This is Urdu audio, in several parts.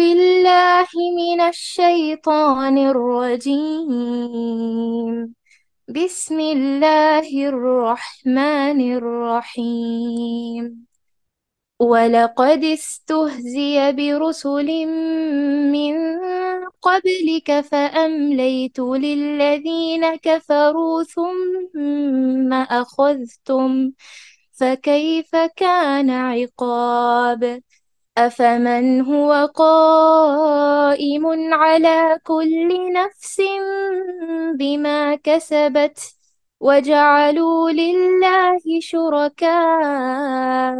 بالله من الشيطان الرجيم. بسم الله الرحمن الرحيم. ولقد استهزئ برسل من قبلك فأمليت للذين كفروا ثم أخذتم فكيف كان عقاب. أفمن هو قائم على كل نفس بما كسبت وجعلوا لله شركاء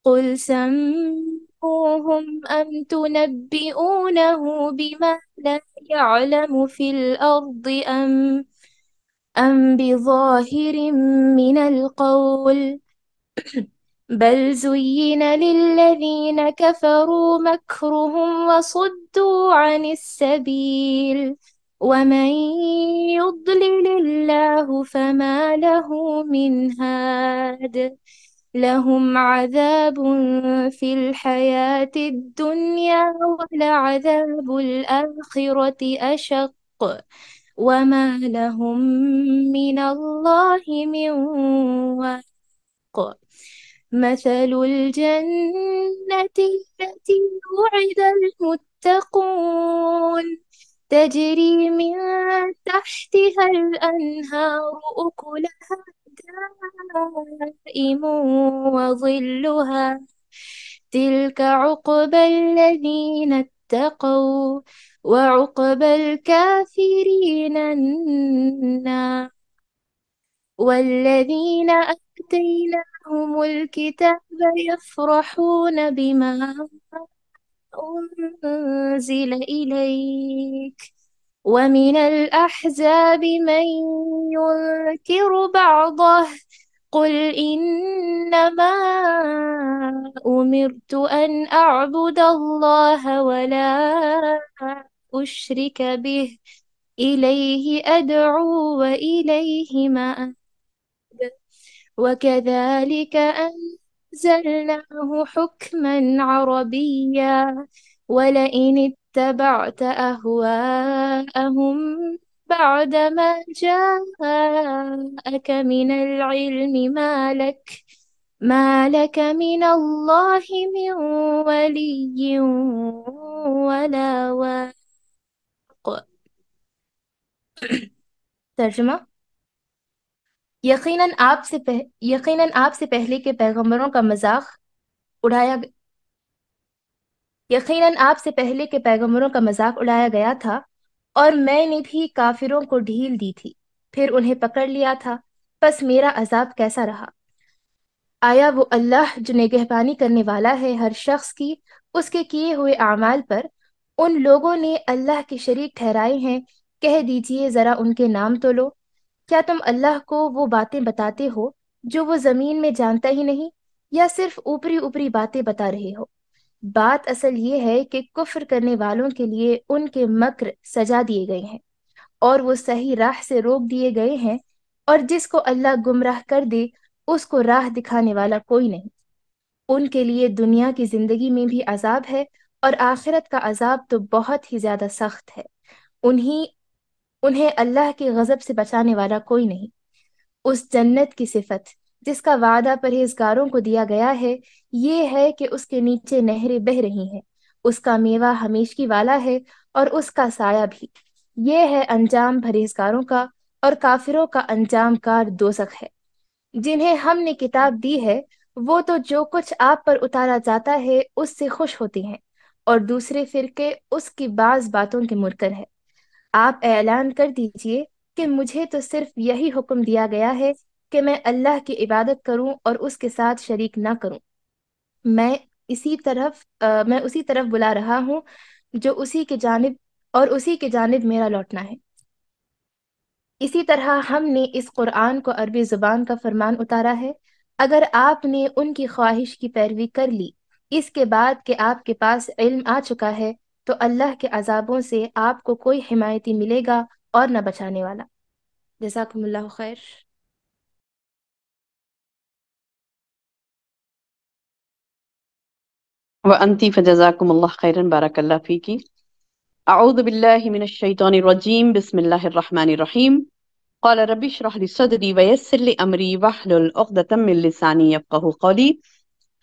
قل سموهم أم تنبئونه بما لا يعلم في الأرض أم بظاهر من القول بل زين للذين كفروا مكرهم وصدوا عن السبيل ومن يضلل الله فما له من هاد لهم عذاب في الحياة الدنيا ولعذاب الآخرة أشق وما لهم من الله من واق. مثل الجنة التي وعد المتقون تجري من تحتها الأنهار أكلها دائم وظلها تلك عقبى الذين اتقوا وعقبى الكافرين النار. والذين آتيناهم الكتاب يفرحون بما أنزل إليك ومن الأحزاب من ينكر بعضه قل إنما أمرت أن أعبد الله ولا أشرك به إليه أدعو وإليه مآب. وكذلك أنزلناه حكما عربيا ولئن اتبعت أهواءهم بعدما جاءك من العلم ما لك من الله من ولي ولا واق. ترجمہ: یقیناً آپ سے پہلے کے پیغمبروں کا مذاق اڑایا گیا تھا اور میں نے بھی کافروں کو ڈھیل دی تھی، پھر انہیں پکڑ لیا تھا، پس میرا عذاب کیسا رہا۔ آیا وہ اللہ جو نگہبانی کرنے والا ہے ہر شخص کی اس کے کیے ہوئے اعمال پر؟ ان لوگوں نے اللہ کے شریک ٹھہرائے ہیں، کہہ دیجئے ذرا ان کے نام تو لو۔ کیا تم اللہ کو وہ باتیں بتاتے ہو جو وہ زمین میں جانتا ہی نہیں، یا صرف اوپری اوپری باتیں بتا رہے ہو؟ بات اصل یہ ہے کہ کفر کرنے والوں کے لیے ان کے مکر سجا دیے گئے ہیں اور وہ صحیح راہ سے روک دیے گئے ہیں، اور جس کو اللہ گمراہ کر دے اس کو راہ دکھانے والا کوئی نہیں۔ ان کے لیے دنیا کی زندگی میں بھی عذاب ہے اور آخرت کا عذاب تو بہت ہی زیادہ سخت ہے۔ انہیں اللہ کے غضب سے بچانے والا کوئی نہیں۔ اس جنت کی صفت جس کا وعدہ پرہیزگاروں کو دیا گیا ہے یہ ہے کہ اس کے نیچے نہریں بہہ رہی ہیں، اس کا میوہ ہمیشگی والا ہے اور اس کا سایہ بھی۔ یہ ہے انجام پرہیزگاروں کا، اور کافروں کا انجام کار دوزخ ہے۔ جنہیں ہم نے کتاب دی ہے وہ تو جو کچھ آپ پر اتارا جاتا ہے اس سے خوش ہوتے ہیں، اور دوسرے فرقے اس کی بعض باتوں کے منکر ہے۔ آپ اعلان کر دیجئے کہ مجھے تو صرف یہی حکم دیا گیا ہے کہ میں اللہ کی عبادت کروں اور اس کے ساتھ شریک نہ کروں۔ میں اسی طرف بلا رہا ہوں جو اسی کے جانب میرا لوٹنا ہے۔ اسی طرح ہم نے اس قرآن کو عربی زبان کا فرمان اتارا ہے۔ اگر آپ نے ان کی خواہش کی پیروی کر لی اس کے بعد کہ آپ کے پاس علم آ چکا ہے تو اللہ کے عذابوں سے آپ کو کوئی حمایتی ملے گا اور نہ بچانے والا۔ جزاکم اللہ خیر۔ وأنتِ فجزاكم الله خيرا بارك الله فيكِ. أعوذ بالله من الشيطان الرجيم بسم الله الرحمن الرحيم. قال رب اشرح لي صدري ويسر لي أمري واحلل عقدة من لساني يفقهوا قولي.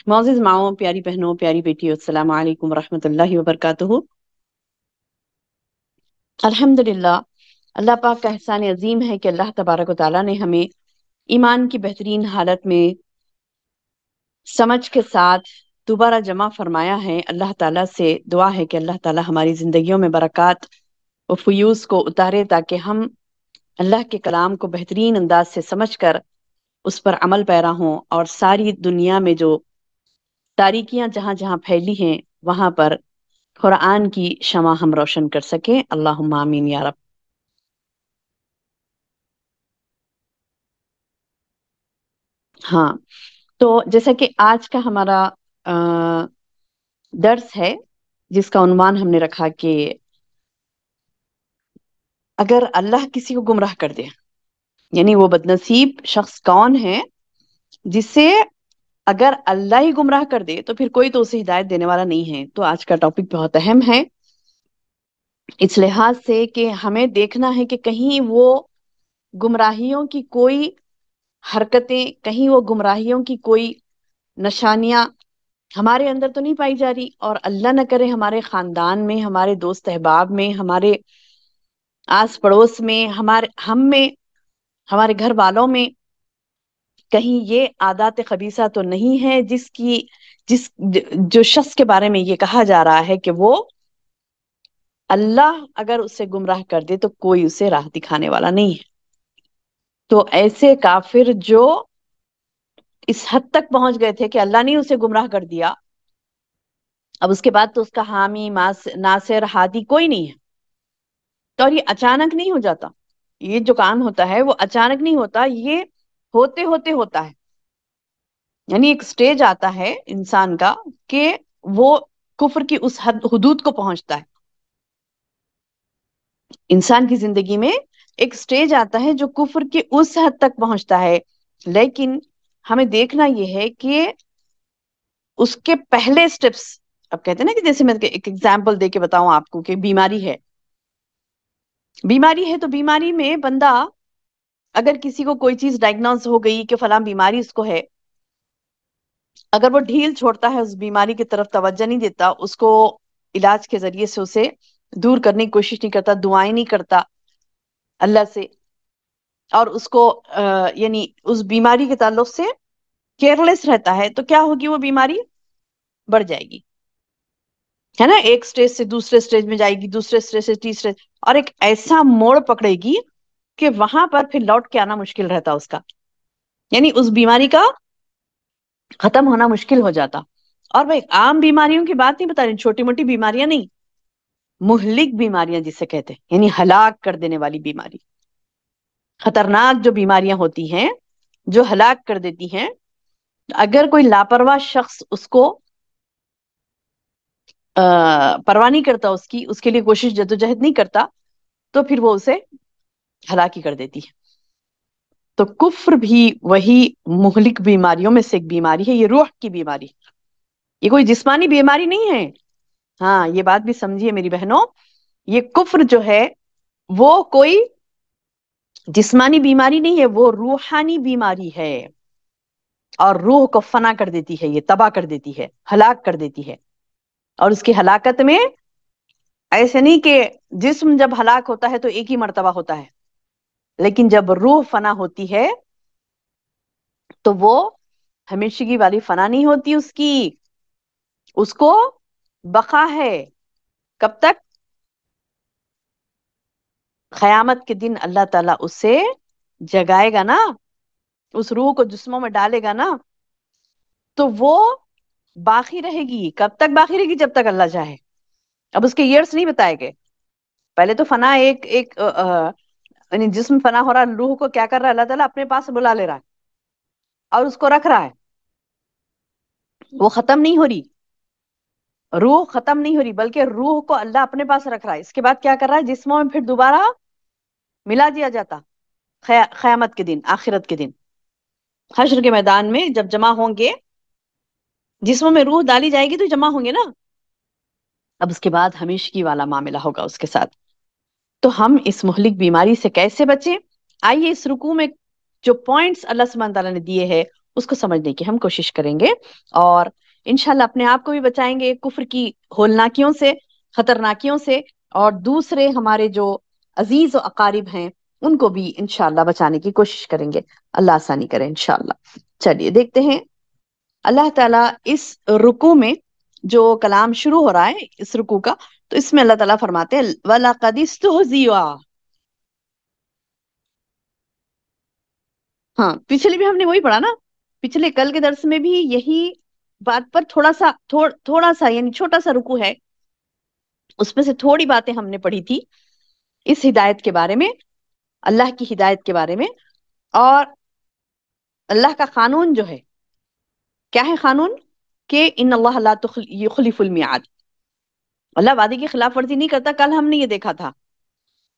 معزز ماؤں، پیاری بہنوں، پیاری بیٹیوں، السلام علیکم ورحمۃ اللہ وبرکاتہ۔ الحمدللہ، اللہ پاک کا احسان عظیم ہے کہ اللہ تبارک و تعالیٰ نے ہمیں ایمان کی بہترین حالت میں سمجھ کے ساتھ دوبارہ جمع فرمایا ہے۔ اللہ تعالیٰ سے دعا ہے کہ اللہ تعالیٰ ہماری زندگیوں میں برکات و فیوز کو اتارے، تاکہ ہم اللہ کے کلام کو بہترین انداز سے سمجھ کر اس پر عمل پیرا ہوں، اور ساری دنیا میں جو تاریکیاں جہاں جہاں پھیلی ہیں وہاں پر قرآن کی شمع ہم روشن کر سکیں۔ اللہم آمین یا رب۔ ہاں، تو جیسا کہ آج کا ہمارا درس ہے، جس کا عنوان ہم نے رکھا کہ اگر اللہ کسی کو گمراہ کر دے، یعنی وہ بدنصیب شخص کون ہے جسے اگر اللہ ہی گمراہ کر دے تو پھر کوئی تو اسے ہدایت دینے والا نہیں ہے۔ تو آج کا ٹاپک بہت اہم ہے اس لحاظ سے کہ ہمیں دیکھنا ہے کہ کہیں وہ گمراہیوں کی کوئی حرکتیں، کہیں وہ گمراہیوں کی کوئی نشانیاں ہمارے اندر تو نہیں پائی جا رہی، اور اللہ نہ کرے ہمارے خاندان میں، ہمارے دوست احباب میں، ہمارے آس پڑوس میں، ہم میں، ہمارے گھر والوں میں کہیں یہ عادات خبیثہ تو نہیں ہے جو شخص کے بارے میں یہ کہا جا رہا ہے کہ وہ اللہ اگر اسے گمراہ کر دے تو کوئی اسے راہ دکھانے والا نہیں ہے۔ تو ایسے کافر جو اس حد تک پہنچ گئے تھے کہ اللہ نے اسے گمراہ کر دیا، اب اس کے بعد تو اس کا حامی ناصر ہادی کوئی نہیں ہے، تو اور یہ اچانک نہیں ہو جاتا، یہ جو کام ہوتا ہے وہ اچانک نہیں ہوتا، یہ ہوتے ہوتے ہوتا ہے۔ یعنی ایک سٹیج آتا ہے انسان کا کہ وہ کفر کی اس حدود کو پہنچتا ہے۔ انسان کی زندگی میں ایک سٹیج آتا ہے جو کفر کی اس حد تک پہنچتا ہے، لیکن ہمیں دیکھنا یہ ہے کہ اس کے پہلے سٹیپس، اب کہتے ہیں نا کہ جیسے میں ایک ایگزامپل دے کے بتاؤں آپ کو کہ بیماری ہے تو بیماری میں بندہ اگر کسی کو کوئی چیز ڈائگنوز ہو گئی کہ فلاں بیماری اس کو ہے، اگر وہ ڈھیل چھوڑتا ہے، اس بیماری کی طرف توجہ نہیں دیتا، اس کو علاج کے ذریعے سے اسے دور کرنے کی کوشش نہیں کرتا، دعائیں نہیں کرتا اللہ سے، اور اس کو یعنی اس بیماری کے تعلق سے کیئرلیس رہتا ہے، تو کیا ہوگی؟ وہ بیماری بڑھ جائے گی، ہے نا؟ ایک سٹیج سے دوسرے سٹیج میں جائے گی، دوسرے سٹیج سے تیسرے، اور ایک ایسا موڑ پکڑے گی کہ وہاں پر پھر لوٹ کے آنا مشکل رہتا اس کا، یعنی اس بیماری کا ختم ہونا مشکل ہو جاتا۔ اور بھائی عام بیماریوں کی بات نہیں بتا رہی، چھوٹی موٹی بیماریاں نہیں، مہلک بیماریاں جسے کہتے ہیں، یعنی ہلاک کر دینے والی بیماری، خطرناک جو بیماریاں ہوتی ہیں جو ہلاک کر دیتی ہیں، اگر کوئی لاپرواہ شخص اس کو پرواہ نہیں کرتا، اس کے لیے کوشش جدوجہد نہیں کرتا، تو پھر وہ اسے ہلاک ہی کر دیتی ہے۔ تو کفر بھی وہی مہلک بیماریوں میں سے ایک بیماری ہے، یہ روح کی بیماری، یہ کوئی جسمانی بیماری نہیں ہے۔ ہاں، یہ بات بھی سمجھیے میری بہنوں، یہ کفر جو ہے وہ کوئی جسمانی بیماری نہیں ہے، وہ روحانی بیماری ہے، اور روح کو فنا کر دیتی ہے، یہ تباہ کر دیتی ہے، ہلاک کر دیتی ہے۔ اور اس کی ہلاکت میں ایسے نہیں کہ جسم جب ہلاک ہوتا ہے تو ایک ہی مرتبہ ہوتا ہے، لیکن جب روح فنا ہوتی ہے تو وہ ہمیشگی والی فنا نہیں ہوتی، اس کو بقا ہے۔ کب تک؟ قیامت کے دن اللہ تعالیٰ اسے جگائے گا نا، اس روح کو جسموں میں ڈالے گا نا، تو وہ باقی رہے گی۔ کب تک باقی رہے گی؟ جب تک اللہ چاہے۔ اب اس کے ایئرس نہیں بتائے گئے، پہلے تو فنا یعنی جسم فنا ہو رہا ہے، روح کو کیا کر رہا ہے؟ اللہ تعالیٰ اپنے پاس بلا لے رہا ہے اور اس کو رکھ رہا ہے، وہ ختم نہیں ہو رہی، روح ختم نہیں ہو رہی، بلکہ روح کو اللہ اپنے پاس رکھ رہا ہے۔ اس کے بعد کیا کر رہا ہے؟ جسموں میں پھر دوبارہ ملا دیا جاتا قیامت کے دن، آخرت کے دن، حشر کے میدان میں جب جمع ہوں گے جسموں میں روح ڈالی جائے گی تو جمع ہوں گے نا. اب اس کے بعد ہمیشگی والا معاملہ ہوگا اس کے ساتھ. تو ہم اس مہلک بیماری سے کیسے بچیں؟ آئیے اس رکوع میں جو پوائنٹس اللہ سبحانہ تعالیٰ نے دیے ہیں اس کو سمجھنے کی ہم کوشش کریں گے، اور انشاءاللہ اپنے آپ کو بھی بچائیں گے کفر کی ہولناکیوں سے، خطرناکیوں سے، اور دوسرے ہمارے جو عزیز و اقارب ہیں ان کو بھی انشاءاللہ بچانے کی کوشش کریں گے. اللہ آسانی کرے انشاءاللہ. چلیے دیکھتے ہیں اللہ تعالیٰ اس رکوع میں جو کلام شروع ہو رہا ہے اس رکوع کا، تو اس میں اللہ تعالیٰ فرماتے ہیں وَلَقَدِ اسْتُهْزِئَ. ہاں پچھلے بھی ہم نے وہی پڑھا نا، پچھلے کل کے درس میں بھی یہی بات پر تھوڑا سا یعنی چھوٹا سا رکوع ہے، اس میں سے تھوڑی باتیں ہم نے پڑھی تھی اس ہدایت کے بارے میں، اللہ کی ہدایت کے بارے میں. اور اللہ کا قانون جو ہے، کیا ہے قانون؟ کہ ان اللہ لا یخلف المیعاد، اللہ وعدے کی خلاف ورزی نہیں کرتا. کل ہم نے یہ دیکھا تھا.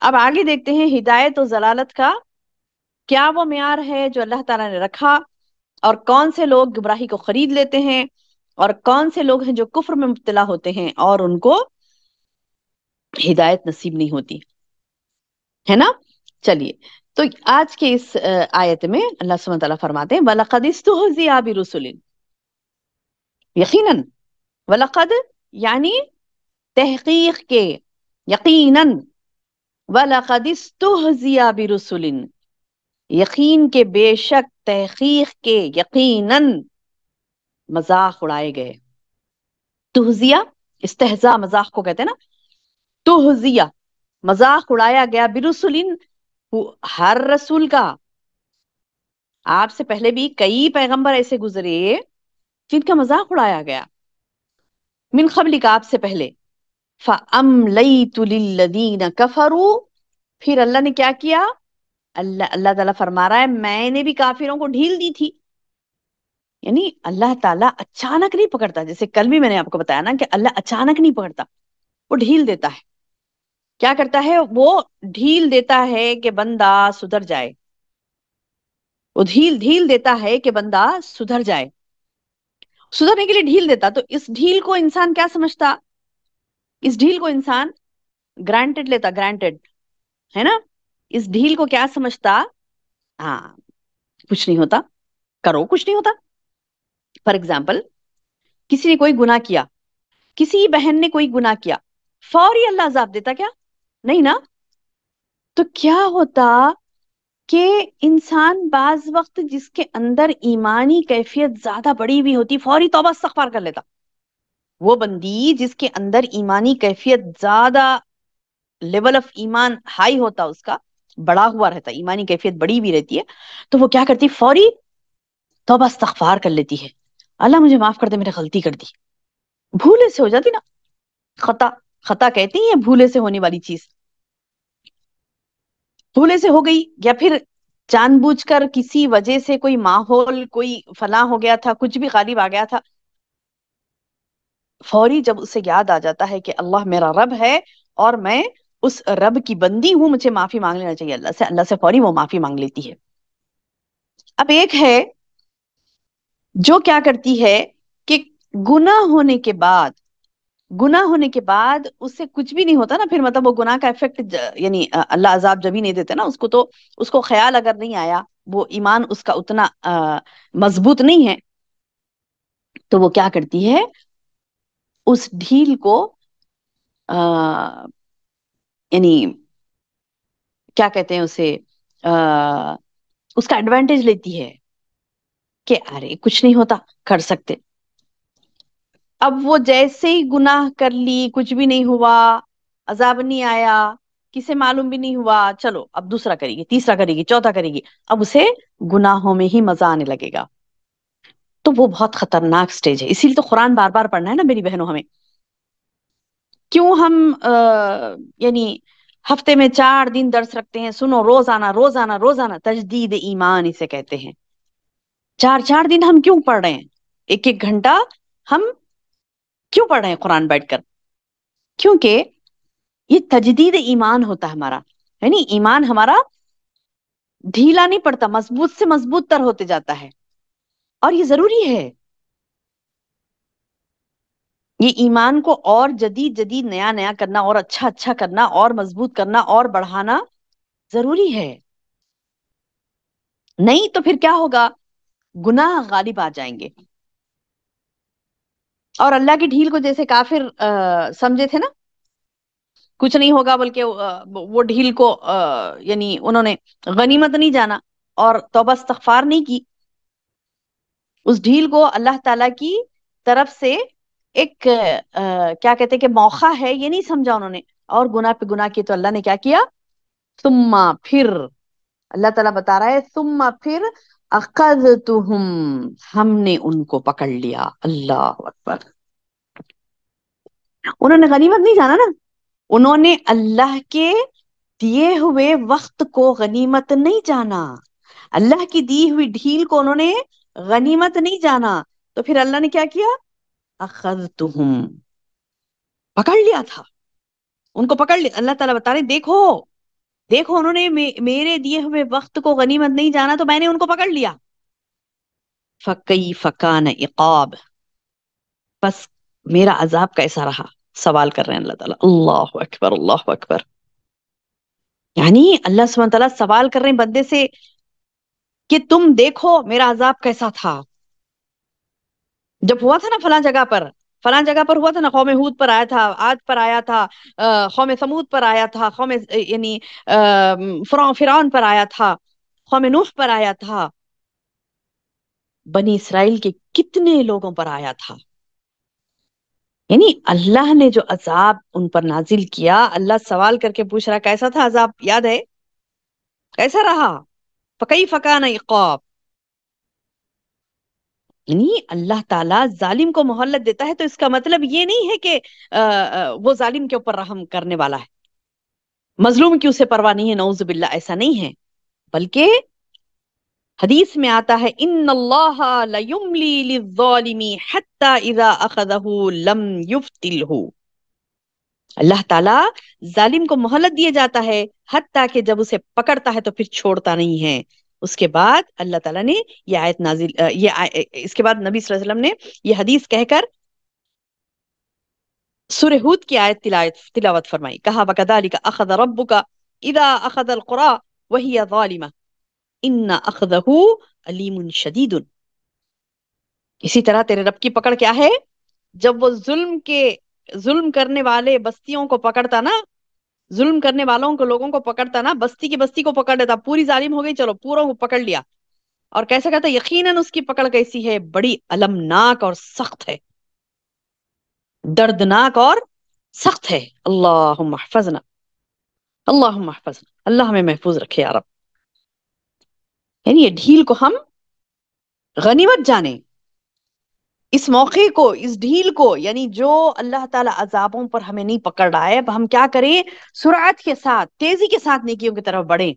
اب آگے دیکھتے ہیں ہدایت و ضلالت کا کیا وہ معیار ہے جو اللہ تعالیٰ نے رکھا، اور کون سے لوگ گمراہی کو خرید لیتے ہیں، اور کون سے لوگ ہیں جو کفر میں مبتلا ہوتے ہیں اور ان کو ہدایت نصیب نہیں ہوتی ہے نا. چلیے تو آج کے اس آیت میں اللہ سبحانہ تعالیٰ فرماتے ہیں وَلَقَدِ اسْتُهْزِئَ بِرُسُلٍ. یقیناً، وَلَقَدْ یعنی تحقیق کے، یقیناً، وَلَقَدِ اسْتُهْزِئَ بِرُسُلٍ یقین کے، بے شک، تحقیق کے، یقیناً مذاق اڑائے گئے. تہزیہ، استہزاء مذاق کو کہتے ہیں نا. تہزیہ مذاق اڑایا گیا، برسولین ہر رسول کا. آپ سے پہلے بھی کئی پیغمبر ایسے گزرے جن کا مذاق اڑایا گیا. من قبل کا، آپ سے پہلے. فَأَمْلَيْتُ لِلَّذِينَ كَفَرُوا پھر اللہ نے کیا کیا؟ اللہ تعالیٰ فرما رہا ہے میں نے بھی کافروں کو ڈھیل دی تھی. یعنی اللہ تعالیٰ اچانک نہیں پکڑتا، جیسے کل بھی میں نے آپ کو بتایا نا کہ اللہ اچانک نہیں پکڑتا، وہ ڈھیل دیتا ہے. کیا کرتا ہے؟ وہ ڈھیل دیتا ہے کہ بندہ سدھر جائے. وہ ڈھیل دیتا ہے کہ بندہ سدھر جائے، سدھرنے کے لیے ڈھیل دیتا. تو اس ڈھیل کو انسان کیا سمجھتا؟ اس ڈھیل کو انسان گرانٹیڈ لیتا، گرانٹیڈ ہے نا. اس ڈھیل کو کیا سمجھتا؟ ہاں کچھ نہیں ہوتا، کرو کچھ نہیں ہوتا. فار ایگزامپل کسی نے کوئی گناہ کیا، کسی بہن نے کوئی گناہ کیا، فوری اللہ عذاب دیتا کیا؟ نہیں نا. تو کیا ہوتا کہ انسان بعض وقت جس کے اندر ایمانی کیفیت زیادہ بڑی ہوئی ہوتی فوری توبہ استغفار کر لیتا. وہ بندی جس کے اندر ایمانی کیفیت زیادہ، لیول آف ایمان ہائی ہوتا، اس کا بڑا ہوا رہتا، ایمانی کیفیت بڑی بھی رہتی ہے، تو وہ کیا کرتی؟ فوری توبہ استغفار کر لیتی ہے. اللہ مجھے معاف کر دے، میں نے غلطی کر دی. بھولے سے ہو جاتی نا. خطا کہتی ہیں بھولے سے ہونے والی چیز. بھولے سے ہو گئی، یا پھر جان بوجھ کر کسی وجہ سے کوئی ماحول، کوئی فلاں ہو گیا تھا، کچھ بھی غالب آ گیا تھا، فوری جب اسے یاد آ جاتا ہے کہ اللہ میرا رب ہے اور میں اس رب کی بندی ہوں، مجھے معافی مانگ لینا چاہیے اللہ سے فوری وہ معافی مانگ لیتی ہے. اب ایک ہے جو کیا کرتی ہے کہ گناہ ہونے کے بعد اس سے کچھ بھی نہیں ہوتا نا، پھر مطلب وہ گناہ کا ایفیکٹ، یعنی اللہ عذاب جب ہی نہیں دیتے نا اس کو، تو اس کو خیال اگر نہیں آیا، وہ ایمان اس کا اتنا مضبوط نہیں ہے، تو وہ کیا کرتی ہے؟ اس ڈھیل کو یعنی کیا کہتے ہیں اسے، اس کا ایڈوانٹیج لیتی ہے کہ ارے کچھ نہیں ہوتا، کر سکتے. اب وہ جیسے ہی گناہ کر لی، کچھ بھی نہیں ہوا، عذاب نہیں آیا، کسے معلوم بھی نہیں ہوا، چلو اب دوسرا کرے گی، تیسرا کرے گی، چوتھا کرے گی، اب اسے گناہوں میں ہی مزہ آنے لگے گا. تو وہ بہت خطرناک سٹیج ہے. اسی لیے تو قرآن بار بار پڑھنا ہے نا میری بہنوں ہمیں. کیوں ہم یعنی ہفتے میں 4 دن درس رکھتے ہیں؟ سنو، روزانہ روزانہ روزانہ، تجدید ایمان اسے کہتے ہیں. 4 دن ہم کیوں پڑھ رہے ہیں؟ 1 گھنٹہ ہم کیوں پڑھ رہے ہیں قرآن بیٹھ کر؟ کیونکہ یہ تجدید ایمان ہوتا ہے ہمارا، یعنی ایمان ہمارا ڈھیلا نہیں پڑتا، مضبوط سے مضبوط تر ہوتے جاتا ہے. اور یہ ضروری ہے، یہ ایمان کو اور جدید جدید نیا نیا کرنا اور اچھا اچھا کرنا اور مضبوط کرنا اور بڑھانا ضروری ہے. نہیں تو پھر کیا ہوگا؟ گناہ غالب آ جائیں گے. اور اللہ کی ڈھیل کو جیسے کافر سمجھے تھے نا، کچھ نہیں ہوگا، بلکہ وہ ڈھیل کو یعنی انہوں نے غنیمت نہیں جانا اور توبہ استغفار نہیں کی. اس ڈھیل کو اللہ تعالیٰ کی طرف سے ایک کیا کہتے کہ موقع ہے، یہ نہیں سمجھا انہوں نے، اور گناہ پہ گناہ کی. تو اللہ نے کیا کیا؟ ثم پھر، اللہ تعالیٰ بتا رہا ہے ثم پھر اخذتہم، ہم نے ان کو پکڑ لیا. اللہ اکبر. انہوں نے غنیمت نہیں جانا نا، انہوں نے اللہ کے دیے ہوئے وقت کو غنیمت نہیں جانا، اللہ کی دی ہوئی ڈھیل کو انہوں نے غنیمت نہیں جانا. تو پھر اللہ نے کیا کیا؟ اخذتہم، پکڑ لیا تھا ان کو، پکڑ لیا. اللہ تعالیٰ بتا رہے دیکھو دیکھو، انہوں نے میرے دیے ہوئے وقت کو غنیمت نہیں جانا تو میں نے ان کو پکڑ لیا. فَكَيْفَ كَانَ عِقَابِ، بس میرا عذاب کیسا رہا. سوال کر رہے ہیں اللہ تعالیٰ. اللہ اکبر، اللہ اکبر. یعنی اللہ سبحانہ تعالیٰ سوال کر رہے ہیں بندے سے کہ تم دیکھو میرا عذاب کیسا تھا. جب ہوا تھا نا فلاں جگہ پر ہوا تھا نا، قوم ہود پر آیا تھا، عاد پر آیا تھا، قوم سمود پر آیا تھا، قوم یعنی فرعون پر آیا تھا، قوم نوح پر آیا تھا، بنی اسرائیل کے کتنے لوگوں پر آیا تھا. یعنی اللہ نے جو عذاب ان پر نازل کیا، اللہ سوال کر کے پوچھ رہا کیسا تھا عذاب، یاد ہے کیسا رہا؟ فَكَيْفَ كَانَ عِقَابِ. یعنی اللہ تعالیٰ ظالم کو مہلت دیتا ہے تو اس کا مطلب یہ نہیں ہے کہ وہ ظالم کے اوپر رحم کرنے والا ہے، مظلوم کی اسے پرواہ نہیں ہے، نعوذ باللہ، ایسا نہیں ہے. بلکہ حدیث میں آتا ہے ان اللہ لیملی للظالم حتی اذا اخذہ لم یفتلہ، اللہ تعالیٰ ظالم کو مہلت دیے جاتا ہے حتیٰ کہ جب اسے پکڑتا ہے تو پھر چھوڑتا نہیں ہے. اس کے بعد اللہ تعالیٰ نے یہ آیت نازل اس کے بعد نبی صلی اللہ علیہ وسلم نے یہ حدیث کہہ کر سورہ ہود کی آیت تلاوت فرمائی. کہا وَكَذَلِكَ أَخَذَ رَبُّكَ إِذَا أَخَذَ الْقُرَىٰ وَهِيَ ظَالِمَةٌ إِنَّ أَخْذَهُ أَلِيمٌ شَدِيدٌ. اسی طرح تیرے رب کی پکڑ کیا ہے؟ جب وہ ظلم کرنے والے بستیوں کو پکڑتا نا، ظلم کرنے والوں کو، لوگوں کو پکڑتا نا، بستی کی بستی کو پکڑ لیتا، پوری ظالم ہو گئی، چلو پوروں کو پکڑ لیا. اور کیسا کہتا یقیناً اس کی پکڑ کیسی ہے؟ بڑی المناک اور سخت ہے، دردناک اور سخت ہے. اللہم احفظنا، اللہم احفظنا، اللہ ہمیں محفوظ رکھے یا رب. یعنی یہ ڈھیل کو ہم غنیمت جانیں، اس موقع کو، اس ڈھیل کو، یعنی جو اللہ تعالیٰ عذابوں پر ہمیں نہیں پکڑ رہا ہے، اب ہم کیا کریں؟ سرعت کے ساتھ، تیزی کے ساتھ نیکیوں کی طرف بڑھیں،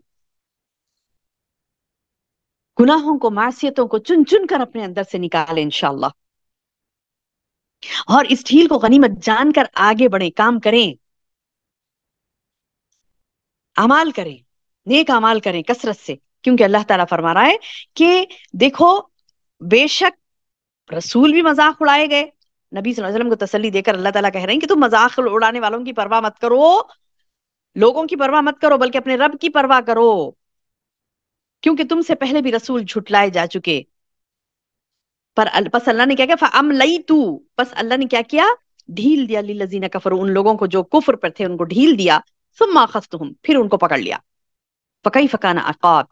گناہوں کو، معصیتوں کو چن چن کر اپنے اندر سے نکالیں انشاءاللہ، اور اس ڈھیل کو غنیمت جان کر آگے بڑھیں، کام کریں، اعمال کریں، نیک اعمال کریں کثرت سے. کیونکہ اللہ تعالیٰ فرما رہا ہے کہ دیکھو بے شک رسول بھی مذاق اڑائے گئے، نبی صلی اللہ علیہ وسلم کو تسلی دے کر اللہ تعالیٰ کہہ رہے ہیں کہ تم مذاق اڑانے والوں کی پرواہ مت کرو، لوگوں کی پرواہ مت کرو، بلکہ اپنے رب کی پرواہ کرو، کیونکہ تم سے پہلے بھی رسول جھٹلائے جا چکے. پس اللہ نے کیا کیا؟ فَأَمْلَيْتُ، پس اللہ نے کیا کیا؟ ڈھیل دیا لِلَّذِينَ كَفَرُوا، ان لوگوں کو جو کفر پر تھے ان کو ڈھیل دیا. ثُمَّ أَخَذْتُهُمْ، پھر ان کو پکڑ لیا. فَكَيْفَ كَانَ عِقَابِ،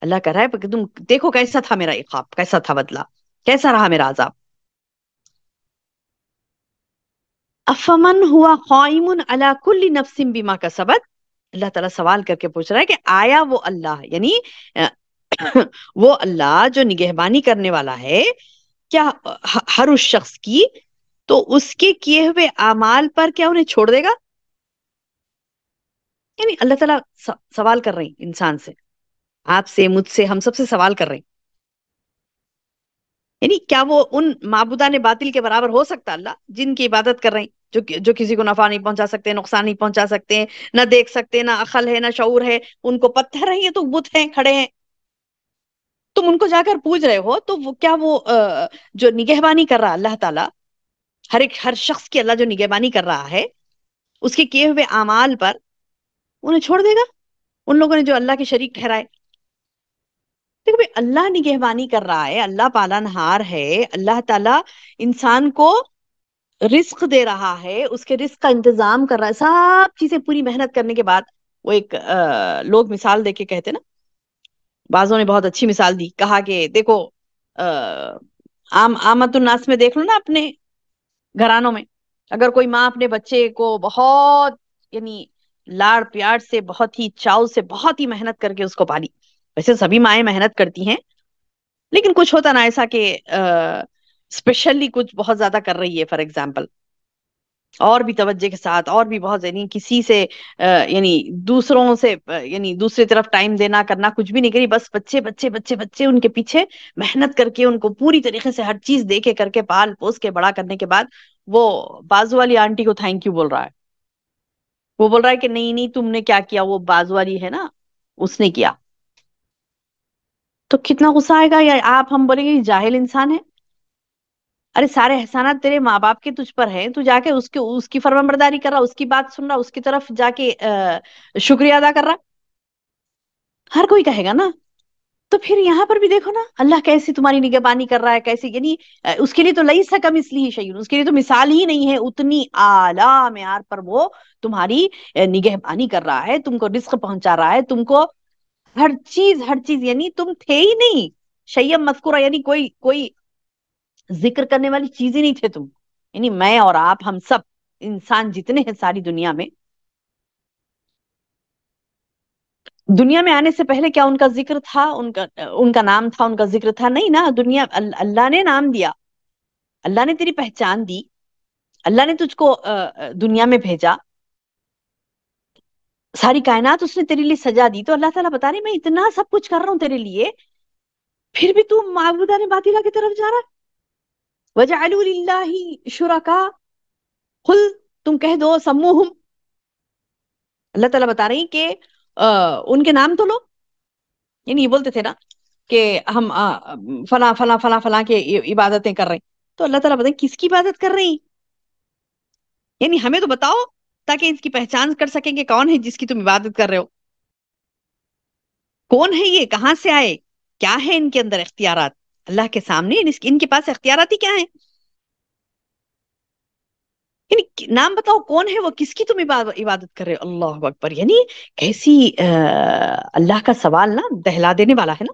اللہ کہہ رہا ہے کہ تم دیکھو کیسا تھا میرا عقاب، کیسا تھا بدلہ، کیسا رہا میرا عذاب. افمن ہوا قائم علی کل نفس بما کسبت، اللہ تعالیٰ سوال کر کے پوچھ رہا ہے کہ آیا وہ اللہ، یعنی وہ اللہ جو نگہبانی کرنے والا ہے، کیا ہر اس شخص کی، تو اس کے کیے ہوئے اعمال پر کیا انہیں چھوڑ دے گا؟ یعنی اللہ تعالیٰ سوال کر رہے ہیں انسان سے، آپ سے، مجھ سے، ہم سب سے سوال کر رہے ہیں. یعنی کیا وہ ان معبودان باطل کے برابر ہو سکتا اللہ جن کی عبادت کر رہے ہیں، جو کسی کو نفع نہیں پہنچا سکتے، نقصان نہیں پہنچا سکتے، نہ دیکھ سکتے، نہ عقل ہے، نہ شعور ہے، ان کو پتھر ہیں، یہ تو بت ہیں کھڑے ہیں، تم ان کو جا کر پوچھ رہے ہو، تو وہ کیا وہ جو نگہبانی کر رہا اللہ تعالیٰ، ہر شخص کی اللہ جو نگہبانی کر رہا ہے اس کے کیے ہوئے اعمال پر، انہیں چھوڑ دے گا ان لوگوں نے جو اللہ کے شریک ٹھہرائے؟ دیکھو بھائی، اللہ نگہبانی کر رہا ہے، اللہ پالنہار ہے، اللہ تعالیٰ انسان کو رزق دے رہا ہے، اس کے رزق کا انتظام کر رہا ہے، سب چیزیں پوری محنت کرنے کے بعد وہ ایک لوگ مثال دے کے کہتے نا، بعضوں نے بہت اچھی مثال دی، کہا کہ دیکھو عام عامت الناس میں دیکھ لو نا، اپنے گھرانوں میں اگر کوئی ماں اپنے بچے کو بہت یعنی لاڑ پیار سے، بہت ہی چاؤ سے، بہت ہی محنت کر کے اس کو پالی، ویسے سبھی مائیں محنت کرتی ہیں، لیکن کچھ ہوتا نا ایسا کہ اسپیشلی کچھ بہت زیادہ کر رہی ہے، فار ایگزامپل، اور بھی توجہ کے ساتھ، اور بھی بہت یعنی کسی سے یعنی دوسروں سے یعنی دوسری طرف ٹائم دینا کرنا کچھ بھی نہیں کری، بس بچے بچے بچے بچے ان کے پیچھے محنت کر کے ان کو پوری طریقے سے ہر چیز دے کے کر کے پال پوس کے بڑا کرنے کے بعد وہ بازو والی آنٹی کو تھینک یو بول رہا ہے، وہ بول رہا ہے کہ نہیں نہیں تم نے کیا کیا، وہ بازو والی ہے نا اس نے کیا، تو کتنا غصہ آئے گا؟ یا آپ ہم بولیں گے یہ جاہل انسان ہے، ارے سارے احسانات تیرے ماں باپ کے تجھ پر ہیں، تو جا کے اس کی فرمانبرداری کر رہا، اس کی بات سن رہا، اس کی طرف جا کے شکریہ ادا کر رہا، ہر کوئی کہے گا نا۔ تو پھر یہاں پر بھی دیکھو نا اللہ کیسی تمہاری نگہبانی کر رہا ہے، کیسی یعنی اس کے لیے تو لئی سکم اس لیے شیء، اس کے لیے تو مثال ہی نہیں ہے، اتنی اعلیٰ معیار پر وہ تمہاری نگہبانی کر رہا ہے، تم کو رزق پہنچا رہا ہے، تم کو ہر چیز یعنی تم تھے ہی نہیں شیء مذکورہ، یعنی کوئی ذکر کرنے والی چیز ہی نہیں تھے تم، یعنی میں اور آپ ہم سب انسان جتنے ہیں ساری دنیا میں، دنیا میں آنے سے پہلے کیا ان کا ذکر تھا، ان کا نام تھا، ان کا ذکر تھا؟ نہیں نا، دنیا اللہ نے نام دیا، اللہ نے تیری پہچان دی، اللہ نے تجھ کو دنیا میں بھیجا، ساری کائنات اس نے تیرے لیے سجا دی، تو اللہ تعالیٰ بتا رہے میں اتنا سب کچھ کر رہا ہوں تیرے لیے، پھر بھی تو معبودان باطلہ کی طرف جا رہا ہے۔ وَجَعَلُوا لِلَّهِ شُرَكَاءَ، قل تم کہہ دو سموہم، اللہ تعالیٰ بتا رہی کہ ان کے نام تو لو، یعنی یہ بولتے تھے نا کہ ہم فلاں فلاں فلاں فلاں کے عبادتیں کر رہے ہیں، تو اللہ تعالیٰ بتائیں کس کی عبادت کر رہی ہیں؟ یعنی ہمیں تو بتاؤ تاکہ اس کی پہچان کر سکیں کہ کون ہے جس کی تم عبادت کر رہے ہو، کون ہے یہ، کہاں سے آئے، کیا ہے ان کے اندر اختیارات اللہ کے سامنے، ان کے پاس اختیارات ہی کیا ہیں، یعنی نام بتاؤ کون ہے وہ، کس کی تم عبادت کر رہے ہو؟ اللہ اکبر، یعنی کیسی اللہ کا سوال نا دہلا دینے والا ہے نا،